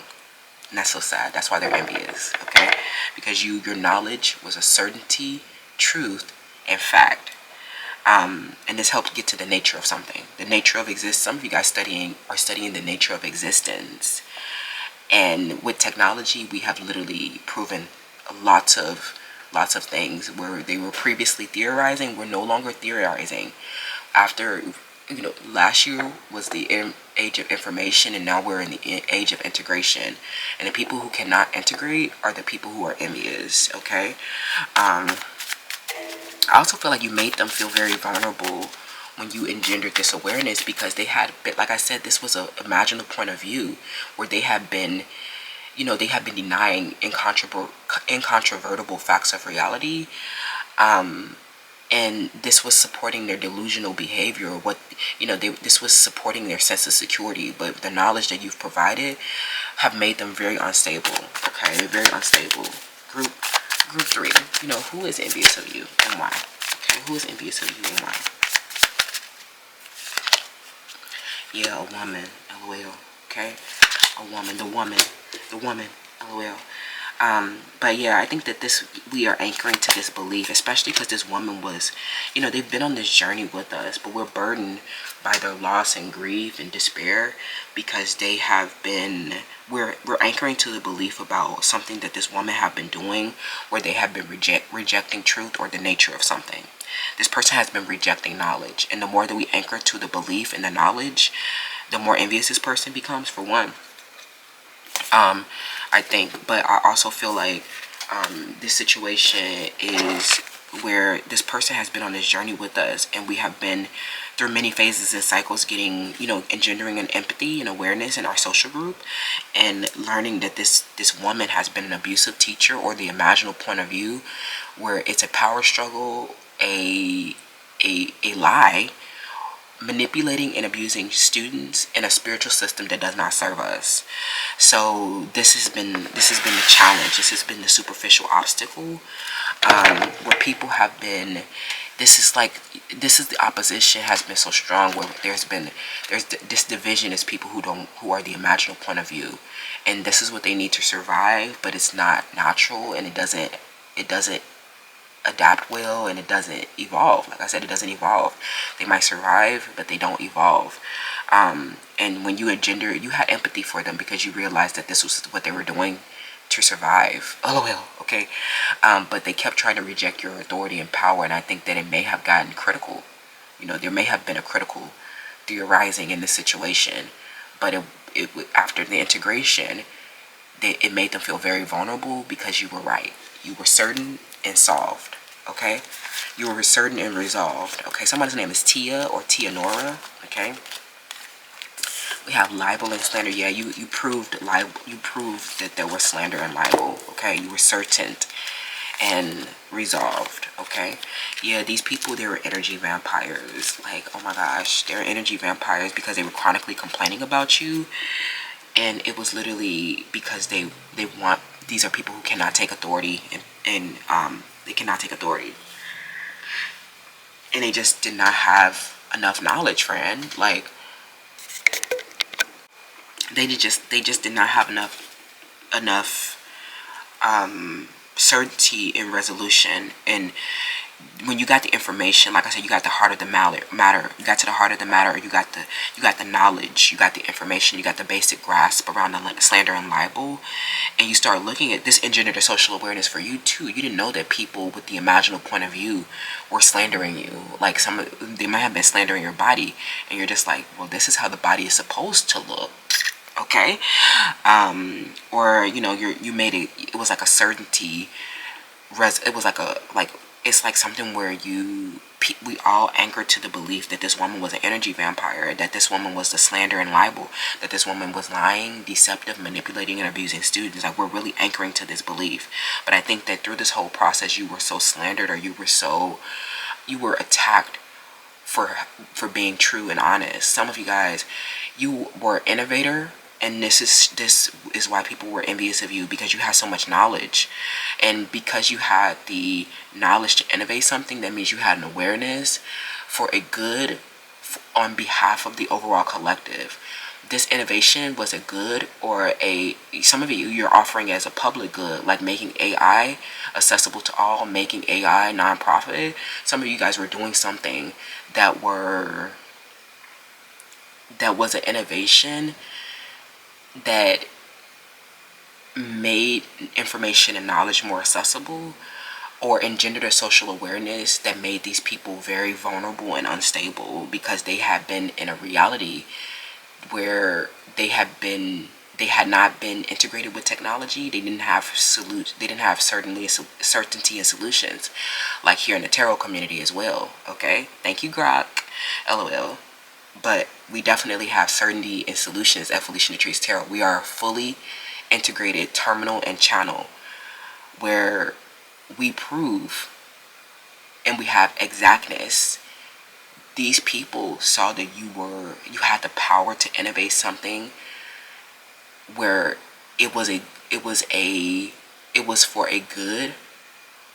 And that's so sad. That's why they're envious, okay? Because your knowledge was a certainty, truth, and fact. And this helps get to the nature of something. The nature of existence. Some of you guys are studying the nature of existence. And with technology, we have literally proven lots of things where they were previously theorizing. We're no longer theorizing. After last year was the age of information, and now we're in the age of integration. And the people who cannot integrate are the people who are envious, okay? I also feel like you made them feel very vulnerable when you engendered this awareness because they had, like I said, this was an imaginal point of view where they have been, denying incontrovertible facts of reality. And this was supporting their delusional behavior, or this was supporting their sense of security. But the knowledge that you've provided have made them very unstable. Okay, very unstable. Group 3. Who is envious of you and why? Okay, who is envious of you and why? Yeah, a woman. LOL. Okay, a woman. The woman. LOL. But yeah, I think that we are anchoring to this belief, especially because this woman was, they've been on this journey with us, but we're burdened by their loss and grief and despair because they have been, we're anchoring to the belief about something that this woman have been doing where they have been rejecting truth or the nature of something. This person has been rejecting knowledge, and the more that we anchor to the belief and the knowledge, the more envious this person becomes, for one. I think, but I also feel like this situation is where this person has been on this journey with us, and we have been through many phases and cycles getting, engendering an empathy and awareness in our social group, and learning that this woman has been an abusive teacher, or the imaginal point of view where it's a power struggle, a lie, manipulating and abusing students in a spiritual system that does not serve us. So this has been the challenge. This has been the superficial obstacle, where people have been. This is the opposition has been so strong where there's this division is people who are the imaginal point of view, and this is what they need to survive, but it's not natural, and it doesn't adapt well, and it doesn't evolve. Like I said, it doesn't evolve. They might survive, but they don't evolve. And when you engender, you had empathy for them because you realized that this was what they were doing to survive. LOL, okay? But they kept trying to reject your authority and power, and I think that it may have gotten critical. You know, there may have been a critical theorizing in this situation, but after the integration, it made them feel very vulnerable because you were right. You were certain and solved, okay? You were certain and resolved, okay? Somebody's name is Tia or Tianora, okay? We have libel and slander. Yeah, you proved that there was slander and libel, okay? You were certain and resolved, okay? Yeah, these people, they were energy vampires. Like, oh my gosh, they're energy vampires because they were chronically complaining about you. And it was literally because they want, these are people who cannot take authority, and they cannot take authority. And they just did not have enough knowledge, friend. Like, they just did not have enough certainty and resolution. And when you got the information, like I said, you got the heart of the matter. You got to the heart of the matter. You got the knowledge. You got the information. You got the basic grasp around the slander and libel, and you start looking at this. Engendered a social awareness for you too. You didn't know that people with the imaginal point of view were slandering you. Like, they might have been slandering your body, and you're just like, well, this is how the body is supposed to look. Okay, or you know, you made it. It was like a certainty. It was like it's like something where we all anchored to the belief that this woman was an energy vampire, that this woman was the slander and libel, that this woman was lying, deceptive, manipulating, and abusing students. Like, we're really anchoring to this belief. But I think that through this whole process, you were so slandered, or you were attacked for being true and honest. Some of you guys, you were an innovator. And this is why people were envious of you, because you had so much knowledge. And because you had the knowledge to innovate something, that means you had an awareness for a good on behalf of the overall collective. This innovation was a good, or some of it you're offering as a public good, like making AI accessible to all, making AI non-profit. Some of you guys were doing something that was an innovation that made information and knowledge more accessible, or engendered a social awareness that made these people very vulnerable and unstable, because they had been in a reality where they had not been integrated with technology. They didn't have certainty and solutions, like here in the tarot community as well. Okay, thank you, Grok, LOL. But we definitely have certainty and solutions at Felicia Nutri's Tarot. We are a fully integrated terminal and channel where we prove and we have exactness. These people saw that you had the power to innovate something where it was for a good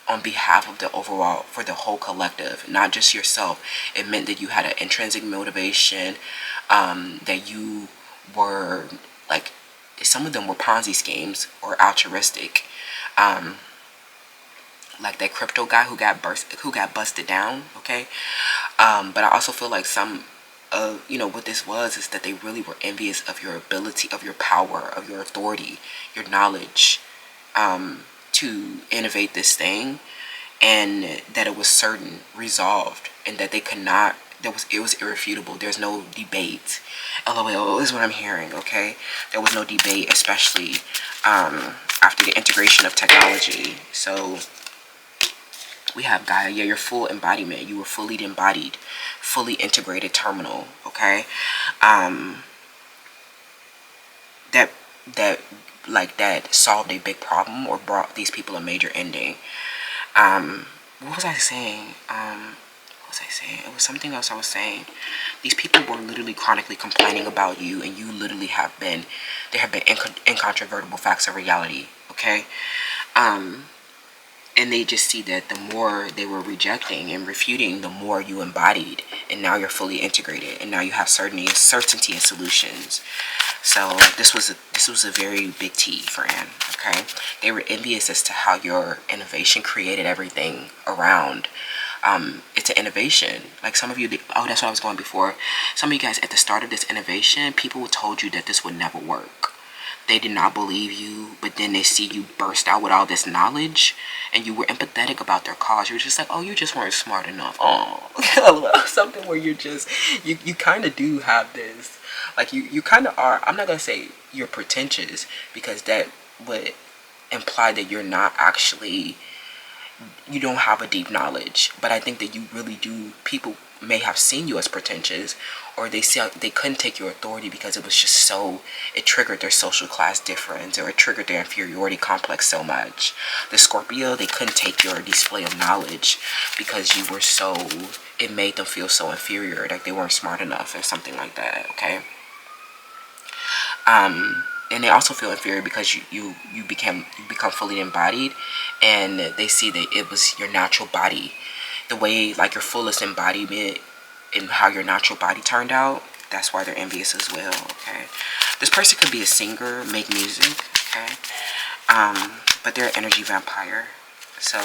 on behalf of the overall, for the whole collective, not just yourself. It meant that you had an intrinsic motivation, that you were, like, some of them were Ponzi schemes or altruistic, like that crypto guy who got busted down. Okay, but I also feel like some of, what this was is that they really were envious of your ability, of your power, of your authority, your knowledge, to innovate this thing, and that it was certain, resolved, and that they could not, it was irrefutable. There's no debate. LOL is what I'm hearing. Okay, there was no debate, especially after the integration of technology. So we have Gaia. Yeah, your full embodiment. You were fully embodied, fully integrated terminal. Okay, that solved a big problem or brought these people a major ending. What was I saying? It was something else I was saying. These people were literally chronically complaining about you, and you literally there have been incontrovertible facts of reality. Okay, and they just see that the more they were rejecting and refuting, the more you embodied, and now you're fully integrated, and now you have certainty and solutions. So this was a very big T for Anne. Okay, they were envious as to how your innovation created everything around It's an innovation. Like some of you, oh, that's what I was going before. Some of you guys, at the start of this innovation, people told you that this would never work. They did not believe you, but then they see you burst out with all this knowledge, and you were empathetic about their cause. You were just like, oh, you just weren't smart enough. Oh, something where you're just, you kind of do have this, like you kind of are. I'm not going to say you're pretentious, because that would imply that you're not actually, you don't have a deep knowledge. But I think that you really do. People may have seen you as pretentious, or they couldn't take your authority because it was just so, it triggered their social class difference, or it triggered their inferiority complex so much. The Scorpio, they couldn't take your display of knowledge because you were so, it made them feel so inferior, like they weren't smart enough or something like that. Okay. And they also feel inferior because you become fully embodied, and they see that it was your natural body, the way, like your fullest embodiment, and how your natural body turned out. That's why they're envious as well. Okay, this person could be a singer, make music. Okay, but they're an energy vampire. So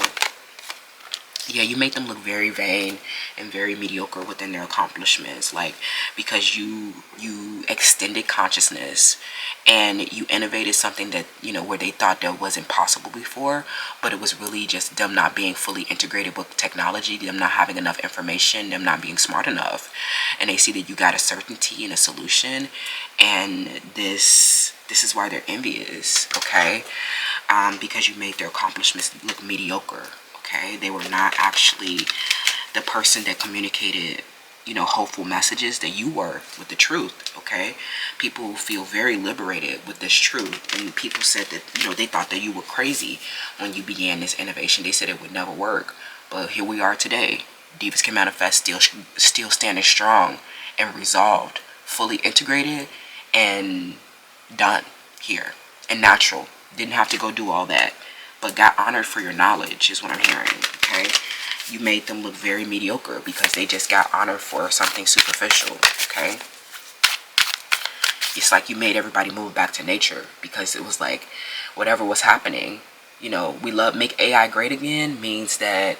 yeah, you make them look very vain and very mediocre within their accomplishments, like because you extended consciousness and you innovated something that, you know, where they thought that wasn't possible before, but it was really just them not being fully integrated with technology, them not having enough information, them not being smart enough, and they see that you got a certainty and a solution, and this is why they're envious. Okay, because you made their accomplishments look mediocre. Okay, they were not actually the person that communicated, you know, hopeful messages that you were with the truth. Okay, people feel very liberated with this truth, and people said that, you know, they thought that you were crazy when you began this innovation. They said it would never work, but here we are today. Divas Can Manifest, still standing strong and resolved, fully integrated and done here, and natural. Didn't have to go do all that, but got honored for your knowledge is what I'm hearing. Okay, you made them look very mediocre because they just got honored for something superficial. Okay, it's like you made everybody move back to nature, because it was like whatever was happening, you know, make AI great again means that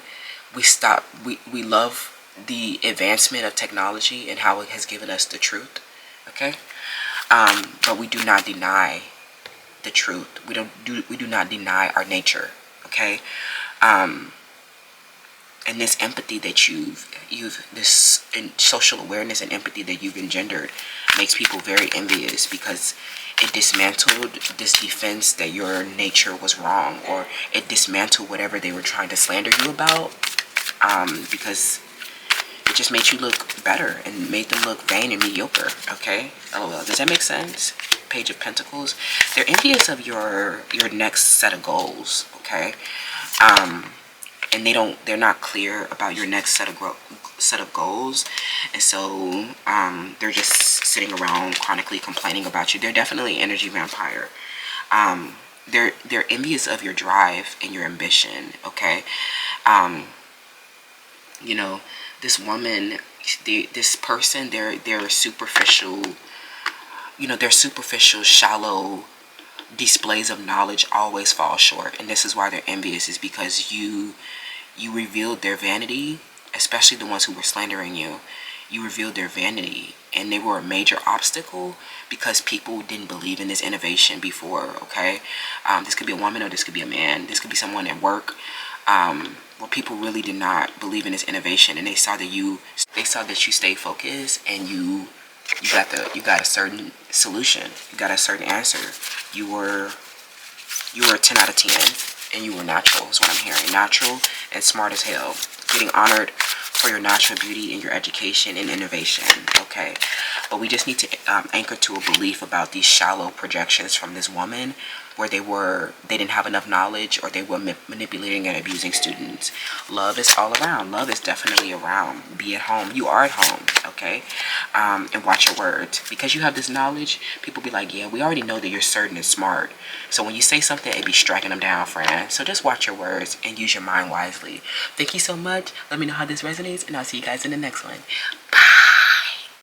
we love the advancement of technology and how it has given us the truth. Okay, but we do not deny the truth. We do not deny our nature. Okay, and this empathy that you've this social awareness and empathy that you've engendered makes people very envious, because it dismantled this defense that your nature was wrong, or it dismantled whatever they were trying to slander you about, because it just made you look better and made them look vain and mediocre. Okay, LOL. Does that make sense? Page of Pentacles. They're envious of your next set of goals. Okay, and they're not clear about your next set of goals, and so they're just sitting around chronically complaining about you. They're definitely an energy vampire. They're envious of your drive and your ambition. Okay, you know, this woman, this person, they're superficial. You know, their superficial, shallow displays of knowledge always fall short, and this is why they're envious, is because you revealed their vanity, especially the ones who were slandering you. You revealed their vanity, and they were a major obstacle because people didn't believe in this innovation before. Okay, this could be a woman, or this could be a man. This could be someone at work, where people really did not believe in this innovation, and they saw that you stayed focused, and you got a certain solution. You got a certain answer. You were a 10 out of 10, and you were natural is what I'm hearing. Natural and smart as hell. Getting honored for your natural beauty and your education and innovation. Okay, but we just need to anchor to a belief about these shallow projections from this woman, where they didn't have enough knowledge, or they were manipulating and abusing students. Love is all around. Love is definitely around. Be at home. You are at home. Okay, and watch your words, because you have this knowledge. People be like, yeah, we already know that you're certain and smart, so when you say something, it be striking them down, friend. So just watch your words and use your mind wisely. Thank you so much. Let me know how this resonates, and I'll see you guys in the next one. Bye.